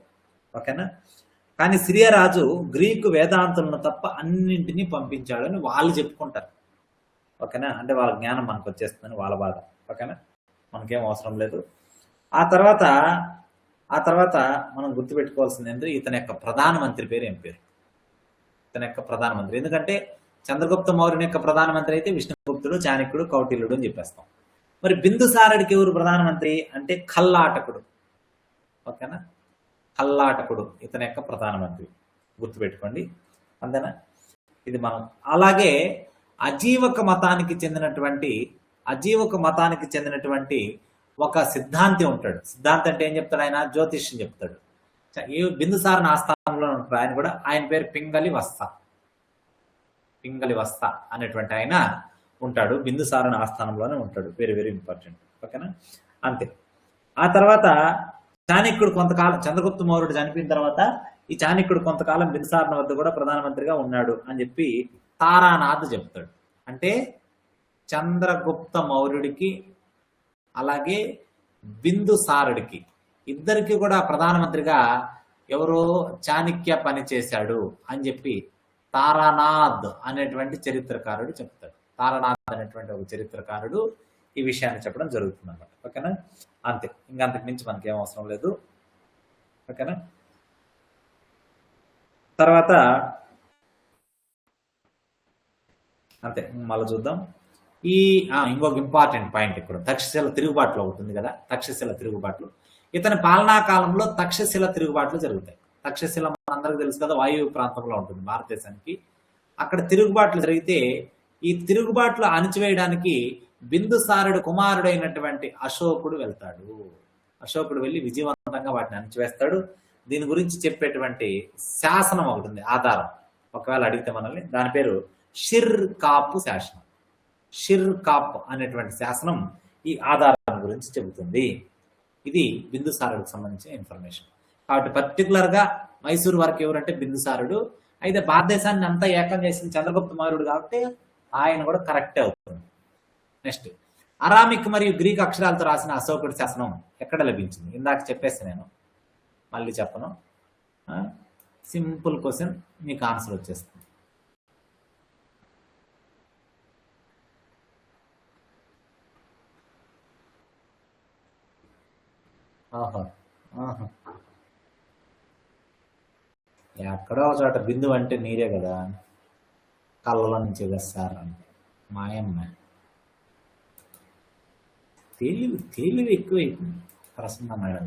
[SPEAKER 1] ఓకేనా. కానీ సిరియా రాజు గ్రీకు వేదాంతులను తప్ప అన్నింటినీ పంపించాడని వాళ్ళు చెప్పుకుంటారు. ఓకేనా. అంటే వాళ్ళ జ్ఞానం మనకు వచ్చేస్తుందని వాళ్ళ బాధ. ఓకేనా, మనకేం అవసరం లేదు. ఆ తర్వాత మనం గుర్తుపెట్టుకోవాల్సింది ఏంటంటే ఇతని యొక్క ప్రధానమంత్రి పేరు ఏం పేరు? ఇతని యొక్క ప్రధానమంత్రి. ఎందుకంటే చంద్రగుప్త మౌర్యుని యొక్క ప్రధానమంత్రి అయితే విష్ణుగుప్తుడు, చాణక్యుడు, కౌటిల్యుడు అని చెప్పేస్తాం. మరి బిందుసారుడికి ఎవరు ప్రధానమంత్రి అంటే ఖల్లాటకుడు. ఓకేనా, ఖల్లాటకుడు ఇతని యొక్క ప్రధానమంత్రి, గుర్తుపెట్టుకోండి. అంతేనా, ఇది మనం. అలాగే అజీవక మతానికి చెందినటువంటి ఒక సిద్ధాంతి ఉంటాడు. సిద్ధాంతి అంటే ఏం చెప్తాడు? ఆయన జ్యోతిష్యం చెప్తాడు. ఈ బిందుసారుని ఆస్థానంలో ఉంటాడు ఆయన కూడా. ఆయన పేరు పింగళి వస్త. పింగళి వస్త అనేటువంటి ఆయన ఉంటాడు. బిందుసారుని ఆస్థానంలోనే ఉంటాడు. Very very important. ఓకేనా? అంతే. ఆ తర్వాత చాణక్యుడు కొంతకాలం, చంద్రగుప్త మౌర్యుడు చనిపోయిన తర్వాత ఈ చాణక్యుడు కొంతకాలం బిందుసారుని వద్ద కూడా ప్రధానమంత్రిగా ఉన్నాడు అని చెప్పి తారానాథ్ చెప్తాడు. అంటే చంద్రగుప్త మౌర్యుడికి అలాగే బిందుసారుడికి ఇద్దరికి కూడా ప్రధానమంత్రిగా ఎవరో చాణక్య పనిచేశాడు అని చెప్పి తారానాథ్ అనేటువంటి చరిత్రకారుడు చెప్తాడు. తారానాథ్ అనేటువంటి ఒక చరిత్రకారుడు ఈ విషయాన్ని చెప్పడం జరుగుతుంది అన్నమాట. ఓకేనా? అంతే. ఇంకా అంతకు మించి మనకి ఏం అవసరం లేదు. ఓకేనా? తర్వాత అంతే, మళ్ళీ చూద్దాం. ఈ ఇంకొక ఇంపార్టెంట్ పాయింట్ ఇక్కడ తక్షశిల తిరుగుబాట్లు అవుతుంది కదా. తక్షశిల తిరుగుబాట్లు ఇతని పాలనా కాలంలో తక్షశిల తిరుగుబాట్లు జరుగుతాయి. తక్షశిల అందరికి తెలుసు కదా, వాయువ్య ప్రాంతంలో ఉంటుంది భారతదేశానికి. అక్కడ తిరుగుబాట్లు జరిగితే ఈ తిరుగుబాట్లు అణిచివేయడానికి బిందుసారుడు కుమారుడైనటువంటి అశోకుడు వెళ్తాడు. అశోకుడు వెళ్ళి విజయవంతంగా వాటిని అణిచివేస్తాడు. దీని గురించి చెప్పేటువంటి శాసనం ఒకటి ఉంది, ఆధారం. ఒకవేళ అడిగితే మనల్ని, దాని పేరు షిర్ కాపు శాసనం. షిర్ కాప్ అనేటువంటి శాసనం ఈ ఆధారం గురించి చెబుతుంది. ఇది బిందుసారుడికి సంబంధించిన ఇన్ఫర్మేషన్. కాబట్టి పర్టికులర్గా మైసూరు వరకు ఎవరంటే బిందుసారుడు. అయితే భారతదేశాన్ని అంతా ఏకం చేసింది చంద్రగుప్త మౌర్యుడు కాబట్టి ఆయన కూడా కరెక్టే అవుతుంది. నెక్స్ట్, అరామిక్ మరియు గ్రీక్ అక్షరాలతో రాసిన అశోకుడి శాసనం ఎక్కడ లభించింది? ఇందాక చెప్పేసి నేను మళ్ళీ చెప్పను. సింపుల్ క్వశ్చన్, మీకు ఆన్సర్ వచ్చేస్తుంది. ఎక్కడో చోట బిందు అంటే నీరే కదా, కళ్ళలో నుంచి వేస్తారు అంటే మాయమ్మ. తెలివి ఎక్కువైపోయింది Prasanna madam.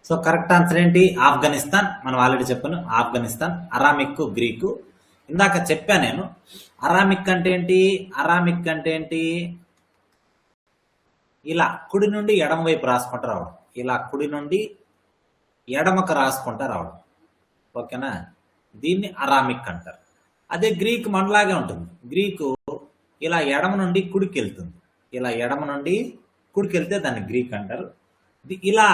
[SPEAKER 1] So correct answer ఏంటి? ఆఫ్ఘనిస్తాన్. మనం ఆల్రెడీ చెప్పాను, ఆఫ్ఘనిస్తాన్. Aramaic, Greek. ఇందాక చెప్పా నేను. అరామిక్ అంటే ఏంటి? అరామిక్ అంటే ఏంటి? ఇలా కుడి నుండి ఎడమ వైపు రాసుకుంటూ రావడం. ఇలా కుడి నుండి ఎడమకు రాసుకుంటూ రావడం. ఓకేనా? దీన్ని అరామిక్ అంటారు. అదే గ్రీక్ మనలాగే ఉంటుంది. గ్రీకు ఇలా ఎడమ నుండి కుడికి వెళ్తుంది. ఇలా ఎడమ నుండి కుడికి వెళ్తే దాన్ని గ్రీక్ అంటారు. ఇలా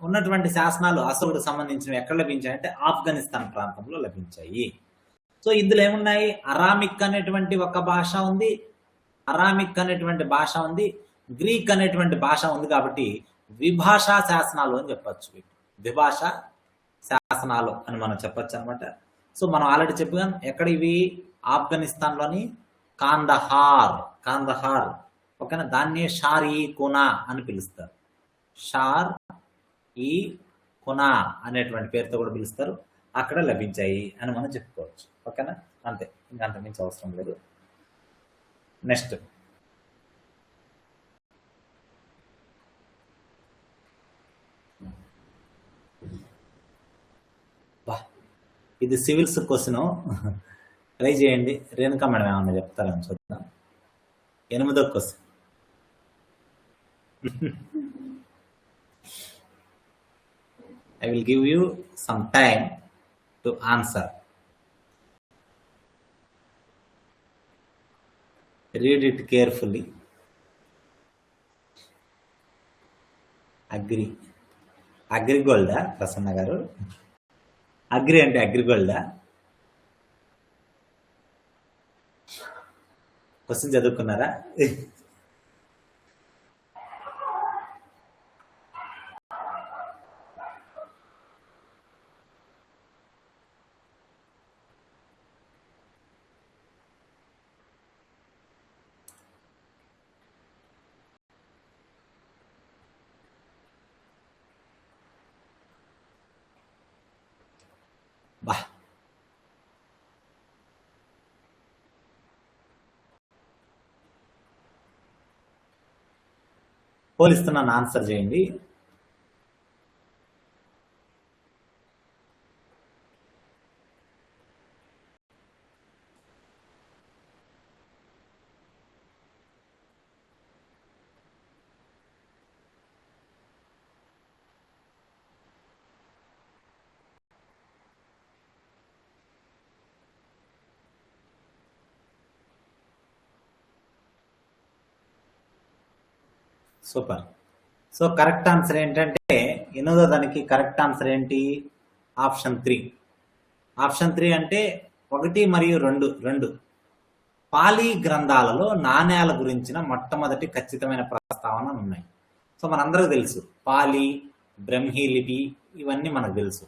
[SPEAKER 1] ఉన్నటువంటి శాసనాలు అశోకుడికి సంబంధించినవి ఎక్కడ లభించాయంటే ఆఫ్ఘనిస్తాన్ ప్రాంతంలో లభించాయి. సో ఇందులో ఏమున్నాయి? అరామిక్ అనేటువంటి ఒక భాష ఉంది, అరామిక్ అనేటువంటి భాష ఉంది, గ్రీక్ అనేటువంటి భాష ఉంది. కాబట్టి ద్విభాషా శాసనాలు అని చెప్పచ్చు. ద్విభాషా శాసనాలు అని మనం చెప్పచ్చు అనమాట. సో మనం ఆల్రెడీ చెప్పాం ఎక్కడ ఇవి? ఆఫ్ఘనిస్తాన్లోని కాందహార్. కాందహార్. ఓకేనా? దాన్ని షార్-ఈ కునా అని పిలుస్తారు. షార్ ఈ కునా అనేటువంటి పేరుతో కూడా పిలుస్తారు. అక్కడ లభించాయి అని మనం చెప్పుకోవచ్చు. ఓకేనా? అంతే, ఇంకా అంత మించి అవసరం లేదు. నెక్స్ట్, ఇది సివిల్స్ క్వశ్చన్. ట్రై చేయండి. రేణుకా మేడం ఏమన్నా చెప్తారని చూద్దాం. 8వ question. I will give you some time to answer. Read it carefully. Agri. అగ్రిగోల్డా ప్రసన్న గారు? అగ్రి అంటే అగ్రిగోల్డా? క్వశ్చన్ చదువుకున్నారా? పోలిస్తున్నాను, ఆన్సర్ చేయండి. సూపర్. సో కరెక్ట్ ఆన్సర్ ఏంటంటే 8వ దానికి కరెక్ట్ ఆన్సర్ ఏంటి? ఆప్షన్ 3. ఆప్షన్ 3 అంటే 1 మరియు 2 పాలీ గ్రంథాలలో నాణ్యాల గురించిన మొట్టమొదటి ఖచ్చితమైన ప్రస్తావనలు ఉన్నాయి. సో మనందరికీ తెలుసు పాలీ, బ్రహ్మీ లిపి ఇవన్నీ మనకు తెలుసు.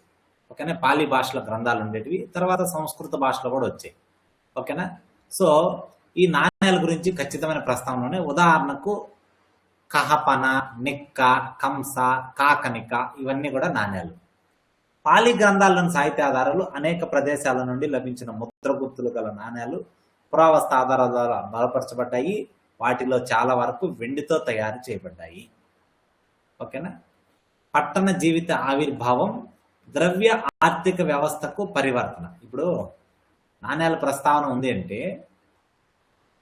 [SPEAKER 1] ఓకేనా? పాలీ భాషలో గ్రంథాలు ఉండేటివి, తర్వాత సంస్కృత భాషలో కూడా వచ్చాయి. ఓకేనా? సో ఈ నాణ్యాల గురించి ఖచ్చితమైన ప్రస్తావనలోనే ఉదాహరణకు కహపన, నిక్క, కంస, కాకనిక ఇవన్నీ కూడా నాణ్యాలు. పాలీ గ్రంథాల్లోని సాహిత్యాధారాలు అనేక ప్రదేశాల నుండి లభించిన ముద్రగుర్తులు గల నాణ్యాలు పురావస్తు ఆధారాల ద్వారా బలపరచబడ్డాయి. వాటిలో చాలా వరకు వెండితో తయారు చేయబడ్డాయి. ఓకేనా? పట్టణ జీవిత ఆవిర్భావం ద్రవ్య ఆర్థిక వ్యవస్థకు పరివర్తన. ఇప్పుడు నాణ్యాల ప్రస్తావన ఉంది అంటే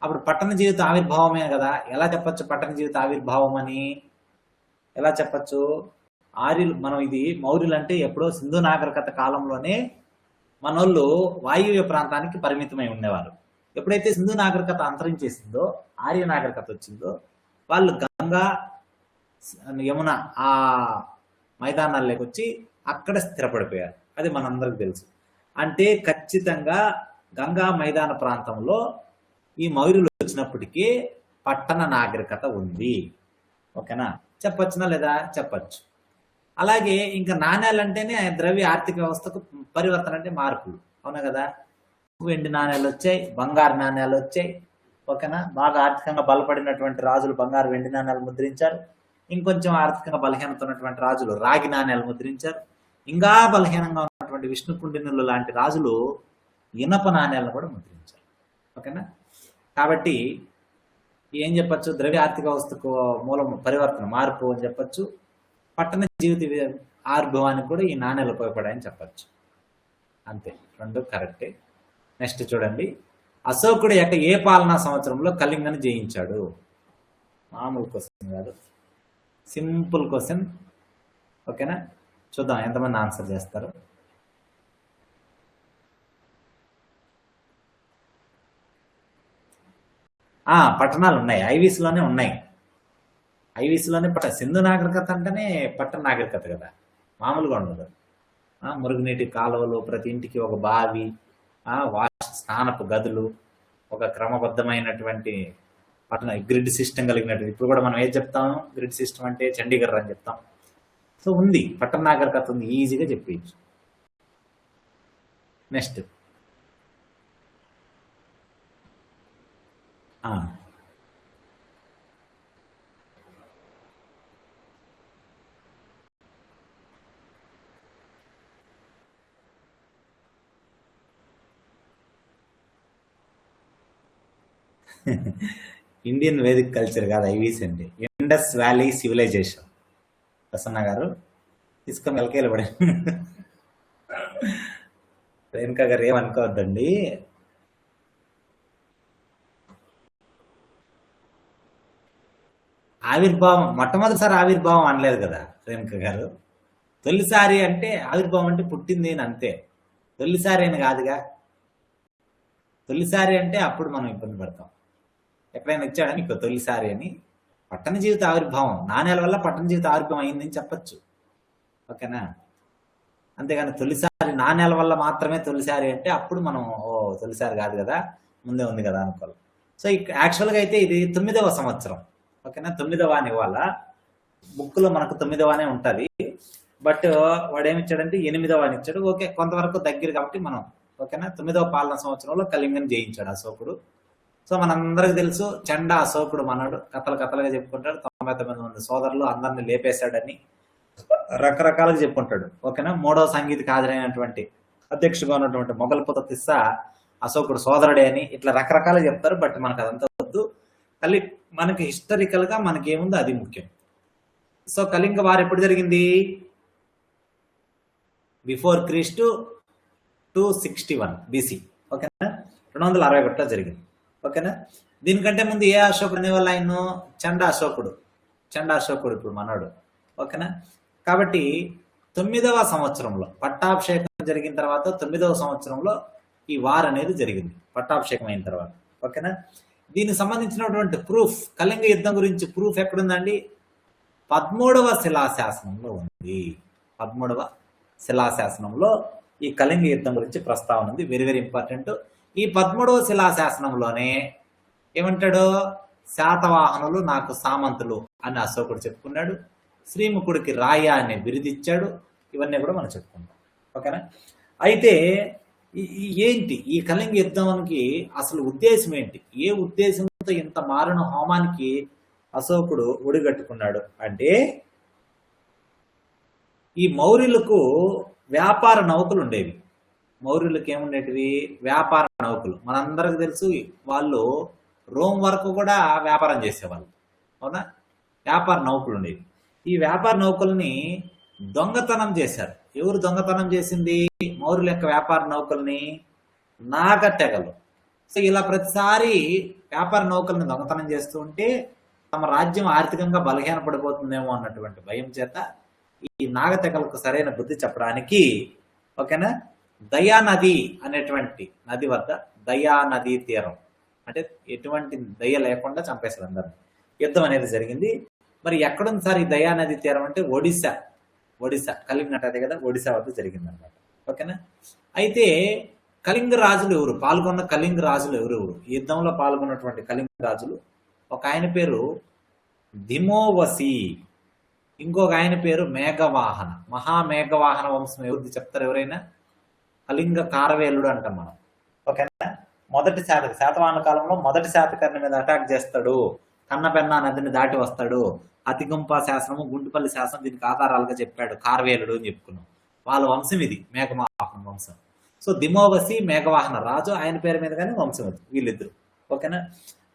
[SPEAKER 1] అప్పుడు పట్టణ జీవిత ఆవిర్భావమే కదా. ఎలా చెప్పచ్చు పట్టణ జీవిత ఆవిర్భావం అని? ఎలా చెప్పచ్చు? ఆర్యులు, మనం ఇది మౌర్యులు అంటే ఎప్పుడో సింధు నాగరికత కాలంలోనే మనోళ్ళు వాయువ్య ప్రాంతానికి పరిమితమై ఉండేవారు. ఎప్పుడైతే సింధు నాగరికత అంతరించేసిందో, ఆర్య నాగరికత వచ్చిందో, వాళ్ళు గంగా, యమున ఆ మైదానాల్లోకి వచ్చి అక్కడ స్థిరపడిపోయారు. అది మనందరికి తెలుసు. అంటే ఖచ్చితంగా గంగా మైదాన ప్రాంతంలో ఈ మౌర్యులు వచ్చినప్పటికీ పట్టణ నాగరికత ఉంది. ఓకేనా? చెప్పొచ్చునా లేదా? చెప్పచ్చు. అలాగే ఇంకా నాణ్యాలు అంటేనే ద్రవ్య ఆర్థిక వ్యవస్థకు పరివర్తన అంటే మార్పులు. అవునా కదా? వెండి నాణ్యాలు వచ్చాయి, బంగారు నాణ్యాలు వచ్చాయి. ఓకేనా? బాగా ఆర్థికంగా బలపడినటువంటి రాజులు బంగారు, వెండి నాణ్యాలు ముద్రించారు. ఇంకొంచెం ఆర్థికంగా బలహీనత ఉన్నటువంటి రాజులు రాగి నాణ్యాలు ముద్రించారు. ఇంకా బలహీనంగా ఉన్నటువంటి విష్ణుకుండినులు లాంటి రాజులు ఇనప నాణ్యాలను కూడా ముద్రించారు. ఓకేనా? కాబట్టి ఏం చెప్పచ్చు? ద్రవ్య ఆర్థిక వ్యవస్థకు మూలం పరివర్తన, మార్పు అని చెప్పచ్చు. పట్టణ జీవిత ఆవిర్భావానికి కూడా ఈ నాణ్యాలు ఉపయోగపడాయని చెప్పచ్చు. అంతే, 2 కరెక్టే. నెక్స్ట్ చూడండి, అశోకుడు యొక్క ఏ పాలనా సంవత్సరంలో కళింగను జయించాడు? మామూలు క్వశ్చన్ కాదు, సింపుల్ క్వశ్చన్. ఓకేనా? చూద్దాం ఎంతమంది ఆన్సర్ చేస్తారు. పట్టణాలు ఉన్నాయి, ఐవీస్లోనే ఉన్నాయి. ఐవీస్లోనే సింధు నాగరికత అంటేనే పట్టణ నాగరికత కదా, మామూలుగా ఉండదు. మురుగునీటి కాలువలు, ప్రతి ఇంటికి ఒక బావి, స్నానపు గదులు, ఒక క్రమబద్ధమైనటువంటి పట్టణ గ్రిడ్ సిస్టమ్ కలిగినటువంటి. ఇప్పుడు కూడా మనం ఏం చెప్తాం? గ్రిడ్ సిస్టమ్ అంటే చండీగఢ్ అని చెప్తాం. సో ఉంది, పట్టణ నాగరికత ఉంది, ఈజీగా చెప్పేయచ్చు. నెక్స్ట్ ఇండియన్ వేదిక్ కల్చర్ కాదు, ఐవీస్ అండి. Indus valley civilisation. ప్రసన్న గారు తీసుకొని వెలకేలు పడే. రేణుకా గారు ఏమనుకోవద్దండి. ఆవిర్భావం, మొట్టమొదటిసారి ఆవిర్భావం అనలేదు కదా రేణుక గారు. తొలిసారి అంటే ఆవిర్భావం అంటే పుట్టింది అని అంతే, తొలిసారి అని కాదుగా. తొలిసారి అంటే అప్పుడు మనం ఇబ్బంది పడతాం. ఎక్కడైనా ఇచ్చాడని ఇంకో తొలిసారి అని. పట్టణ జీవిత ఆవిర్భావం, నాణ్యాల వల్ల పట్టణ జీవిత ఆవిర్భావం అయిందని చెప్పచ్చు. ఓకేనా? అంతేగాని తొలిసారి నాణ్యాల వల్ల మాత్రమే తొలిసారి అంటే అప్పుడు మనం తొలిసారి కాదు కదా, ముందే ఉంది కదా అనుకోవాలి. సో యాక్చువల్గా అయితే ఇది 9వ సంవత్సరం. ఓకేనా? 9వ అని ఇవ్వాల బుక్లో మనకు 9వ అనే ఉంటుంది. బట్ వాడు ఏమిచ్చాడంటే 8వ అని ఇచ్చాడు. ఓకే, కొంతవరకు దగ్గర కాబట్టి మనం ఓకేనా. 9వ పాలన సంవత్సరంలో కళింగని జయించాడు అశోకుడు. సో మనందరికి తెలుసు చండా అశోకుడు మనడు, కథలుగా చెప్పుకుంటాడు. 99 మంది సోదరులు అందరిని లేపేశాడని రకరకాలుగా చెప్పుకుంటాడు. ఓకేనా? 3వ సంగీతకు హాజరైనటువంటి అధ్యక్షుగా ఉన్నటువంటి మొగల్పుత తిస్సా అశోకుడు సోదరుడే అని ఇట్లా రకరకాలుగా చెప్తారు. బట్ మనకు అదంతా వద్దు. మనకి హిస్టారికల్ గా మనకి ఏముందో అది ముఖ్యం. సో కళింగ వార్ ఎప్పుడు జరిగింది? బిఫోర్ క్రీస్తు 261 బీసీ. ఓకేనా, 261లో జరిగింది. ఓకేనా, దీనికంటే ముందు ఏ అశోకుడు అనేవాళ్ళు ఆయన? చండాశోకుడు. ఇప్పుడు మనోడు. ఓకేనా, కాబట్టి 9వ సంవత్సరంలో పట్టాభిషేకం జరిగిన తర్వాత 9వ సంవత్సరంలో ఈ వార్ అనేది జరిగింది, పట్టాభిషేకం అయిన తర్వాత. ఓకేనా, దీనికి సంబంధించినటువంటి ప్రూఫ్, కళింగ యుద్ధం గురించి ప్రూఫ్ ఎక్కడుందండి? 13వ శిలాశాసనంలో ఉంది. 13వ శిలాశాసనంలో ఈ కళింగ యుద్ధం గురించి ప్రస్తావన ఉంది. Very very important. ఈ 13వ శిలాశాసనంలోనే ఏమంటాడు? శాతవాహనులు నాకు సామంతులు అని అశోకుడు చెప్పుకున్నాడు. శ్రీముఖుడికి రాయ అనే బిరుదిచ్చాడు. ఇవన్నీ కూడా మనం చెప్పుకుంటాం. ఓకేనా, అయితే ఏంటి ఈ కళింగ యుద్ధానికి అసలు ఉద్దేశం ఏంటి? ఏ ఉద్దేశంతో ఇంత మారణ హోమానికి అశోకుడు ఒడిగట్టుకున్నాడు అంటే, ఈ మౌర్యులకు వ్యాపార నౌకలు ఉండేవి. మౌర్యులకు ఏముండేటివి? వ్యాపార నౌకలు. మనందరికి తెలుసు, వాళ్ళు రోమ్ వరకు కూడా వ్యాపారం చేసేవాళ్ళు. అవునా, వ్యాపార నౌకలు ఉండేవి. ఈ వ్యాపార నౌకల్ని దొంగతనం చేశారు. ఎవరు దొంగతనం చేసింది? మౌర్యుల యొక్క వ్యాపార నౌకల్ని నాగతెగలు. సో ఇలా ప్రతిసారి వ్యాపార నౌకల్ని దొంగతనం చేస్తూ ఉంటే తమ రాజ్యం ఆర్థికంగా బలహీనపడిపోతుందేమో అన్నటువంటి భయం చేత ఈ నాగతెగలకు సరైన బుద్ధి చెప్పడానికి, ఓకేనా, దయానది అనేటువంటి నది వద్ద, దయానది తీరం అంటే ఎటువంటి దయ లేకుండా చంపేశారు అందరిని. యుద్ధం అనేది జరిగింది. మరి ఎక్కడుంది సార్ ఈ దయానది తీరం అంటే? ఒడిశా. కళింగ అదే కదా, ఒడిశా వద్ద జరిగింది అనమాట. ఓకేనా, అయితే కళింగ రాజులు ఎవరు? పాల్గొన్న కళింగ రాజులు ఎవరెవరు? ఈ యుద్ధంలో పాల్గొన్నటువంటి కళింగ రాజులు, ఒక ఆయన పేరు దిమోవసి, ఇంకొక ఆయన పేరు మేఘవాహన. మహామేఘవాహన వంశం ఎవరిది చెప్తారు ఎవరైనా? కళింగ కారవేలుడు అంటాం మనం. ఓకేనా, మొదటి శాతవాహన కాలంలో మొదటి శాతకర్ణి మీద అటాక్ చేస్తాడు. కన్నపెన్నా నదిని దాటి వస్తాడు. అతిగుంప శాసనము, గుంటుపల్లి శాసనం దీనికి ఆధారాలుగా చెప్పాడు. కార్వేలుడు అని చెప్పుకున్నాం. వాళ్ళ వంశం ఇది, మేఘవాహన వంశం. సో దిమోవసి మేఘవాహన రాజు, ఆయన పేరు మీద కానీ వంశం అది, వీళ్ళిద్దరు. ఓకేనా,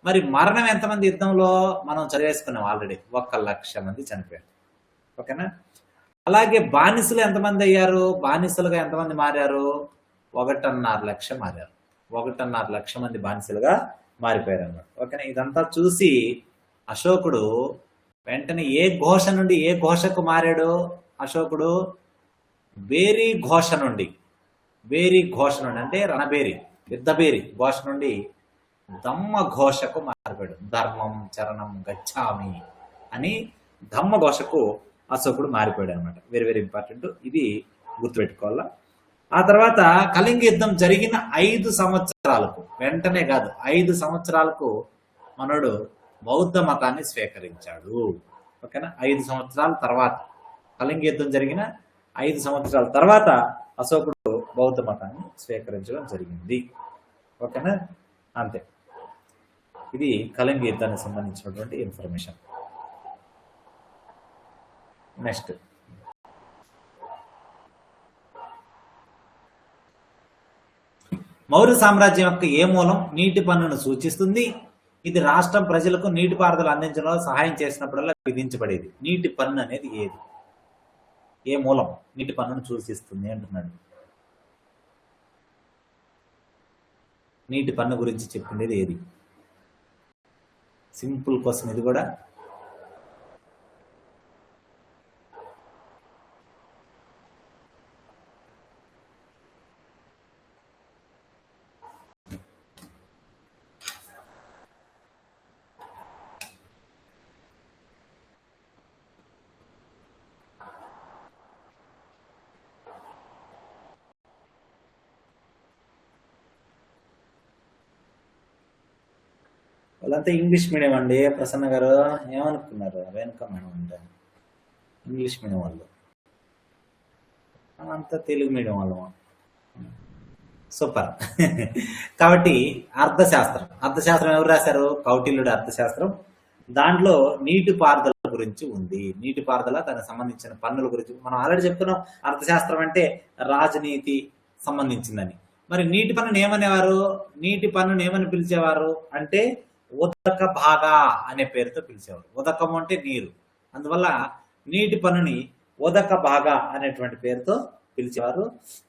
[SPEAKER 1] మరి మరణం ఎంతమంది యుద్ధంలో మనం చదివేసుకున్నాం ఆల్రెడీ? 1,00,000 మంది చనిపోయారు. ఓకేనా, అలాగే బానిసలు ఎంతమంది అయ్యారు? బానిసలుగా ఎంతమంది మారారు? 1,50,000 మారారు. 1,50,000 మంది బానిసలుగా మారిపోయారు అన్నమాట. ఓకేనా, ఇదంతా చూసి అశోకుడు వెంటనే ఏ ఘోష నుండి ఏ ఘోషకు మారాడు? అశోకుడు బేరీ ఘోష నుండి అంటే రణబేరి, యుద్ధబేరి ఘోష నుండి ధమ్మ ఘోషకు మారిపోయాడు. ధర్మం చరణం గచ్చామి అని ధమ్మ ఘోషకు అశోకుడు మారిపోయాడు అనమాట. వెరీ వెరీ ఇంపార్టెంట్, ఇది గుర్తుపెట్టుకోవాలా. ఆ తర్వాత కళింగ యుద్ధం జరిగిన 5 సంవత్సరాలకు, వెంటనే కాదు 5 సంవత్సరాలకు మనోడు బౌద్ధ మతాన్ని స్వీకరించాడు. ఓకేనా, 5 సంవత్సరాల తర్వాత, కళింగ యుద్ధం జరిగిన 5 సంవత్సరాల తర్వాత అశోకుడు బౌద్ధ మతాన్ని స్వీకరించడం జరిగింది. ఓకేనా, అంతే. ఇది కళింగ యుద్ధానికి సంబంధించినటువంటి ఇన్ఫర్మేషన్. నెక్స్ట్, మౌర్య సామ్రాజ్యం యొక్క ఏ మూలం నీటి పన్నును సూచిస్తుంది? ఇది రాష్ట్రం ప్రజలకు నీటిపారుదల అందించడంలో సహాయం చేసినప్పుడల్లా విధించబడేది. నీటి పన్ను అనేది ఏది? ఏ మూలం నీటి పన్నును సూచిస్తుంది అంటున్నాడు. నీటి పన్ను గురించి చెప్పిండేది ఏది? సింపుల్ క్వశ్చన్ ఇది కూడా. వాళ్ళంతా ఇంగ్లీష్ మీడియం అండి. ప్రసన్న గారు ఏమనుకున్నారు? వెనుక మేడం అంటే ఇంగ్లీష్ మీడియం వాళ్ళు, అంతా తెలుగు మీడియం వాళ్ళం. సూపర్. కాబట్టి అర్థశాస్త్రం ఎవరు రాశారు? కౌటిల్యుడు అర్థశాస్త్రం. దాంట్లో నీటిపారుదల గురించి ఉంది. నీటిపారుదల, దానికి సంబంధించిన పన్నుల గురించి మనం ఆల్రెడీ చెప్పుకున్నాం. అర్థశాస్త్రం అంటే రాజనీతి సంబంధించిందని. మరి నీటి పన్నును ఏమనేవారు? నీటి పన్నును ఏమని పిలిచేవారు అంటే ఉదక భాగ అనే పేరుతో పిలిచేవారు. ఉదకము అంటే నీరు, అందువల్ల నీటి పన్నుని ఉదక బాగా అనేటువంటి పేరుతో పిలిచేవారు.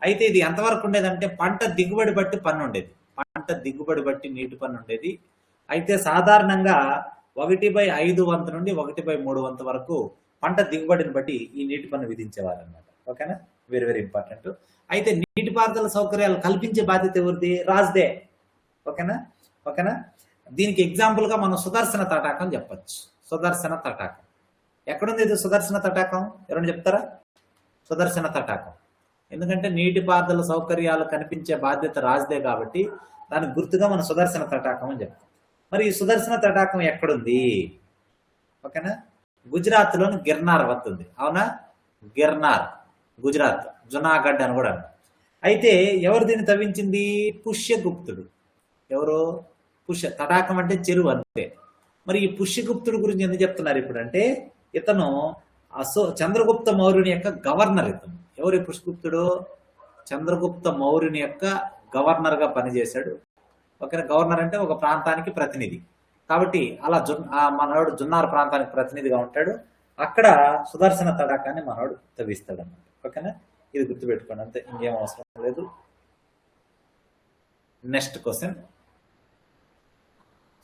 [SPEAKER 1] అయితే ఇది ఎంతవరకు ఉండేదంటే పంట దిగుబడి బట్టి పన్ను ఉండేది. పంట దిగుబడి బట్టి నీటి పన్ను ఉండేది. అయితే సాధారణంగా 1/5 వంతు నుండి 1/3 వంతు వరకు పంట దిగుబడిని బట్టి ఈ నీటి పన్ను విధించేవారు అనమాట. ఓకేనా, వెరీ వెరీ ఇంపార్టెంట్. అయితే నీటిపారుదల సౌకర్యాలు కల్పించే బాధ్యత ఎవరిది? రాజుదే. ఓకేనా ఓకేనా దీనికి ఎగ్జాంపుల్ గా మనం సుదర్శన తటాకం చెప్పచ్చు. సుదర్శన తటాకం ఎక్కడుంది? ఇది సుదర్శన తటాకం ఎవరైనా చెప్తారా? సుదర్శన తటాకం ఎందుకంటే నీటిపారుదల సౌకర్యాలు కనిపించే బాధ్యత రాజుదే కాబట్టి దానికి గుర్తుగా మనం సుదర్శన తటాకం అని చెప్తాం. మరి ఈ సుదర్శన తటాకం ఎక్కడుంది? ఓకేనా, గుజరాత్ లోని గిర్నార్ వద్ద ఉంది. అవునా, గిర్నార్ గుజరాత్, జునాగఢ్ అని కూడా. అయితే ఎవరు దీన్ని తవ్వించింది? పుష్యగుప్తుడు. ఎవరు? తటాకం అంటే చెరువు అంతే. మరి ఈ పుష్యగుప్తుడు గురించి ఎందుకు చెప్తున్నారు ఇప్పుడు అంటే, ఇతను చంద్రగుప్త మౌర్యుని యొక్క గవర్నర్. ఇతను ఎవరు? పుష్యగుప్తుడు చంద్రగుప్త మౌర్యుని యొక్క గవర్నర్ గా పనిచేశాడు. ఓకేనా, గవర్నర్ అంటే ఒక ప్రాంతానికి ప్రతినిధి కాబట్టి అలా మనవాడు జున్నార్ ప్రాంతానికి ప్రతినిధిగా ఉంటాడు. అక్కడ సుదర్శన తడాకాన్ని మనవాడు తవ్విస్తాడు అన్నమాట. ఓకేనా, ఇది గుర్తుపెట్టుకోండి అంతే, ఇంకేం అవసరం లేదు. నెక్స్ట్ క్వశ్చన్,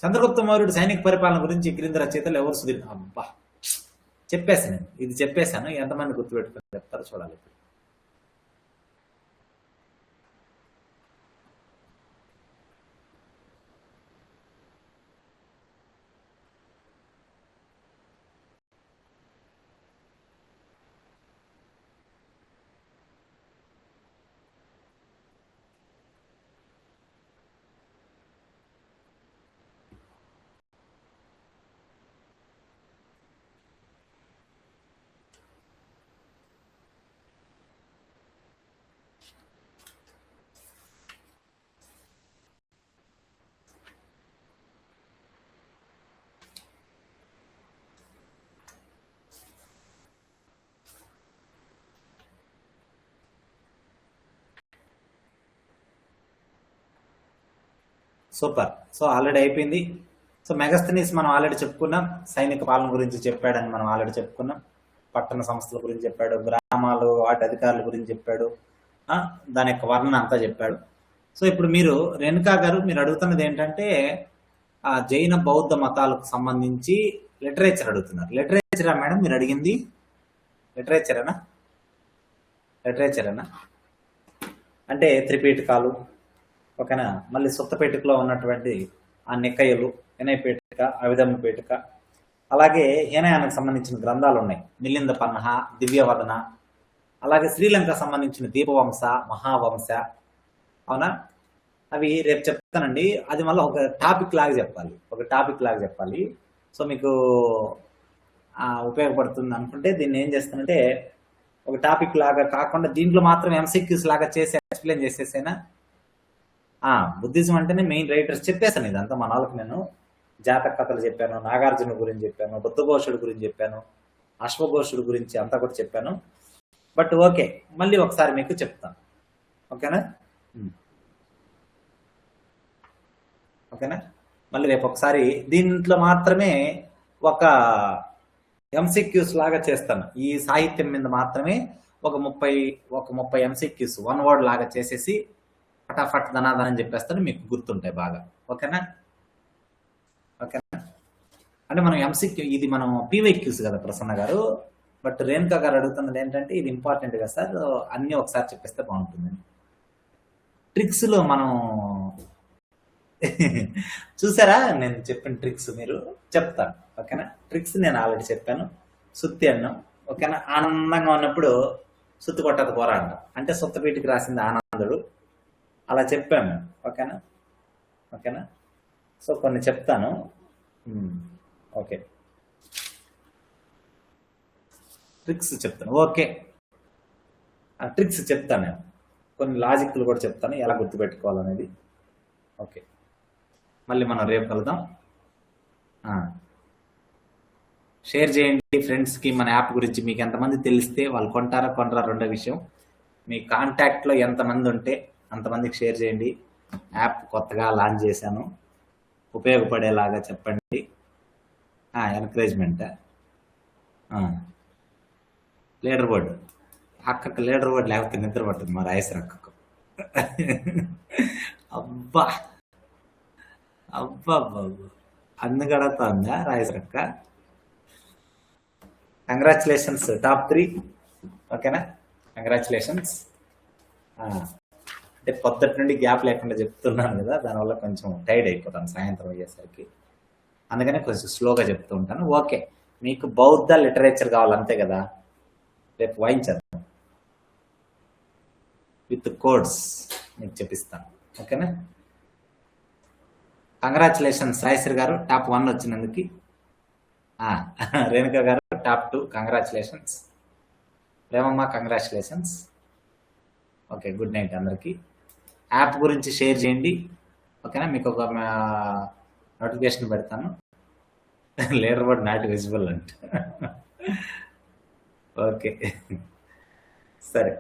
[SPEAKER 1] చంద్రగుప్త మౌర్యుడు సైనిక పరిపాలన గురించి క్రింద రచయితలు ఎవరు? అబ్బా చెప్పేసాను, ఇది చెప్పేశాను. ఎంతమంది గుర్తుపెట్టుకుని చెప్తారో చూడాలి. సూపర్. సో ఆల్రెడీ అయిపోయింది. సో మెగస్తనీస్ మనం ఆల్రెడీ చెప్పుకున్నాం. సైనిక పాలన గురించి చెప్పాడని మనం ఆల్రెడీ చెప్పుకున్నాం. పట్టణ సంస్థల గురించి చెప్పాడు, గ్రామాలు వాటి అధికారుల గురించి చెప్పాడు, దాని యొక్క వర్ణన అంతా చెప్పాడు. సో ఇప్పుడు మీరు రేణుకా గారు మీరు అడుగుతున్నది ఏంటంటే ఆ జైన బౌద్ధ మతాలకు సంబంధించి లిటరేచర్ అడుగుతున్నారు. లిటరేచరా మేడం మీరు అడిగింది? లిటరేచరేనా? అంటే త్రిపీఠకాలు, ఓకేనా, మళ్ళీ సుత్తపేటికలో ఉన్నటువంటి ఆ నిక్కయ్యలు, వినయపేటిక, అవిధమ్మ పేటిక, అలాగే హీనయానికి సంబంధించిన గ్రంథాలు ఉన్నాయి. మిలింద పన్నహ, దివ్యవదన, అలాగే శ్రీలంక సంబంధించిన దీపవంశ, మహావంశ. అవునా, అవి రేపు చెప్తానండి. అది మళ్ళీ ఒక టాపిక్ లాగా చెప్పాలి. సో మీకు ఉపయోగపడుతుంది అనుకుంటే దీన్ని ఏం చేస్తానంటే ఒక టాపిక్ లాగా కాకుండా దీంట్లో మాత్రం ఎంసీక్యూస్ లాగా చేసి ఎక్స్ప్లెయిన్ చేసేసేనా. బుద్ధిజం అంటేనే మెయిన్ రైటర్స్ చెప్పేసాను. ఇదంతా మన వాళ్ళకి నేను జాతక కథలు చెప్పాను, నాగార్జున గురించి చెప్పాను, బుద్ధఘోషుడు గురించి చెప్పాను, అశ్వఘోషుడు గురించి అంతా కూడా చెప్పాను. బట్ ఓకే, మళ్ళీ ఒకసారి మీకు చెప్తాను. ఓకేనా మళ్ళీ రేపు ఒకసారి దీంట్లో మాత్రమే ఒక ఎంసీక్యూస్ లాగా చేస్తాను. ఈ సాహిత్యం మీద మాత్రమే ఒక 30 ఎంసీక్యూస్ 1 వర్డ్ లాగా చేసేసి ఫటాఫట్ ధనాధనం చెప్పేస్తాను, మీకు గుర్తుంటాయి బాగా. ఓకేనా అంటే మనం ఎంసీక్యూ, ఇది మనం పీవైక్యూస్ కదా ప్రసన్న గారు. బట్ రేణుకా గారు అడుగుతున్నది ఏంటంటే ఇది ఇంపార్టెంట్ కదా సార్, అన్నీ ఒకసారి చెప్పేస్తే బాగుంటుంది. ట్రిక్స్ లో మనం చూసారా, నేను చెప్పిన ట్రిక్స్ మీరు చెప్తాను. ఓకేనా, ట్రిక్స్ నేను ఆల్రెడీ చెప్పాను. సుత్తి అన్నం, ఓకేనా, ఆనందంగా ఉన్నప్పుడు సుత్తి కొట్టదు కూర అంట, అంటే సుత్తపీటికి రాసింది ఆనందుడు, అలా చెప్పాము. ఓకేనా సో కొన్ని చెప్తాను. ఓకే, ట్రిక్స్ చెప్తాను. ఓకే, ట్రిక్స్ చెప్తాను నేను, కొన్ని లాజిక్లు కూడా చెప్తాను ఎలా గుర్తుపెట్టుకోవాలనేది. ఓకే, మళ్ళీ మనం రేపు కలుద్దాం. షేర్ చేయండి ఫ్రెండ్స్కి మన యాప్ గురించి. మీకు ఎంతమంది తెలిస్తే వాళ్ళు కొనరా రెండో విషయం. మీ కాంటాక్ట్లో ఎంతమంది ఉంటే అంతమందికి షేర్ చేయండి. యాప్ కొత్తగా లాంచ్ చేశాను, ఉపయోగపడేలాగా చెప్పండి. Encouragement leader board. అక్కకు లీడర్ బోర్డు లేకపోతే నిద్ర పట్టింది మా రాయసర్ అక్కకు. అబ్బా అబ్బా అబ్బా అందుగడతా రాయసర్ అక్క. Congratulations top 3. ఓకేనా, కంగ్రాచులేషన్స్. అంటే పొద్దుటి నుండి గ్యాప్ లేకుండా చెప్తున్నాను కదా, దానివల్ల కొంచెం టైర్డ్ అయిపోతాను సాయంత్రం అయ్యేసరికి, అందుకనే కొంచెం స్లోగా చెప్తూ ఉంటాను. ఓకే, మీకు బౌద్ధ లిటరేచర్ కావాలంతే కదా, రేపు వాయించేద్దాం విత్ కోడ్స్ మీకు చెప్పిస్తాను. ఓకేనా, కంగ్రాచులేషన్స్ రాయశ్రీ గారు టాప్ 1 వచ్చినందుకు. రేణుక గారు top 2 congratulations. Premamma congratulations. Okay, good night అందరికీ. యాప్ గురించి షేర్ చేయండి. ఓకేనా, మీకు ఒక నోటిఫికేషన్ పెడతాను. లీడర్ బోర్డ్ నాట్ విజిబుల్ అంటే. ఓకే సరే.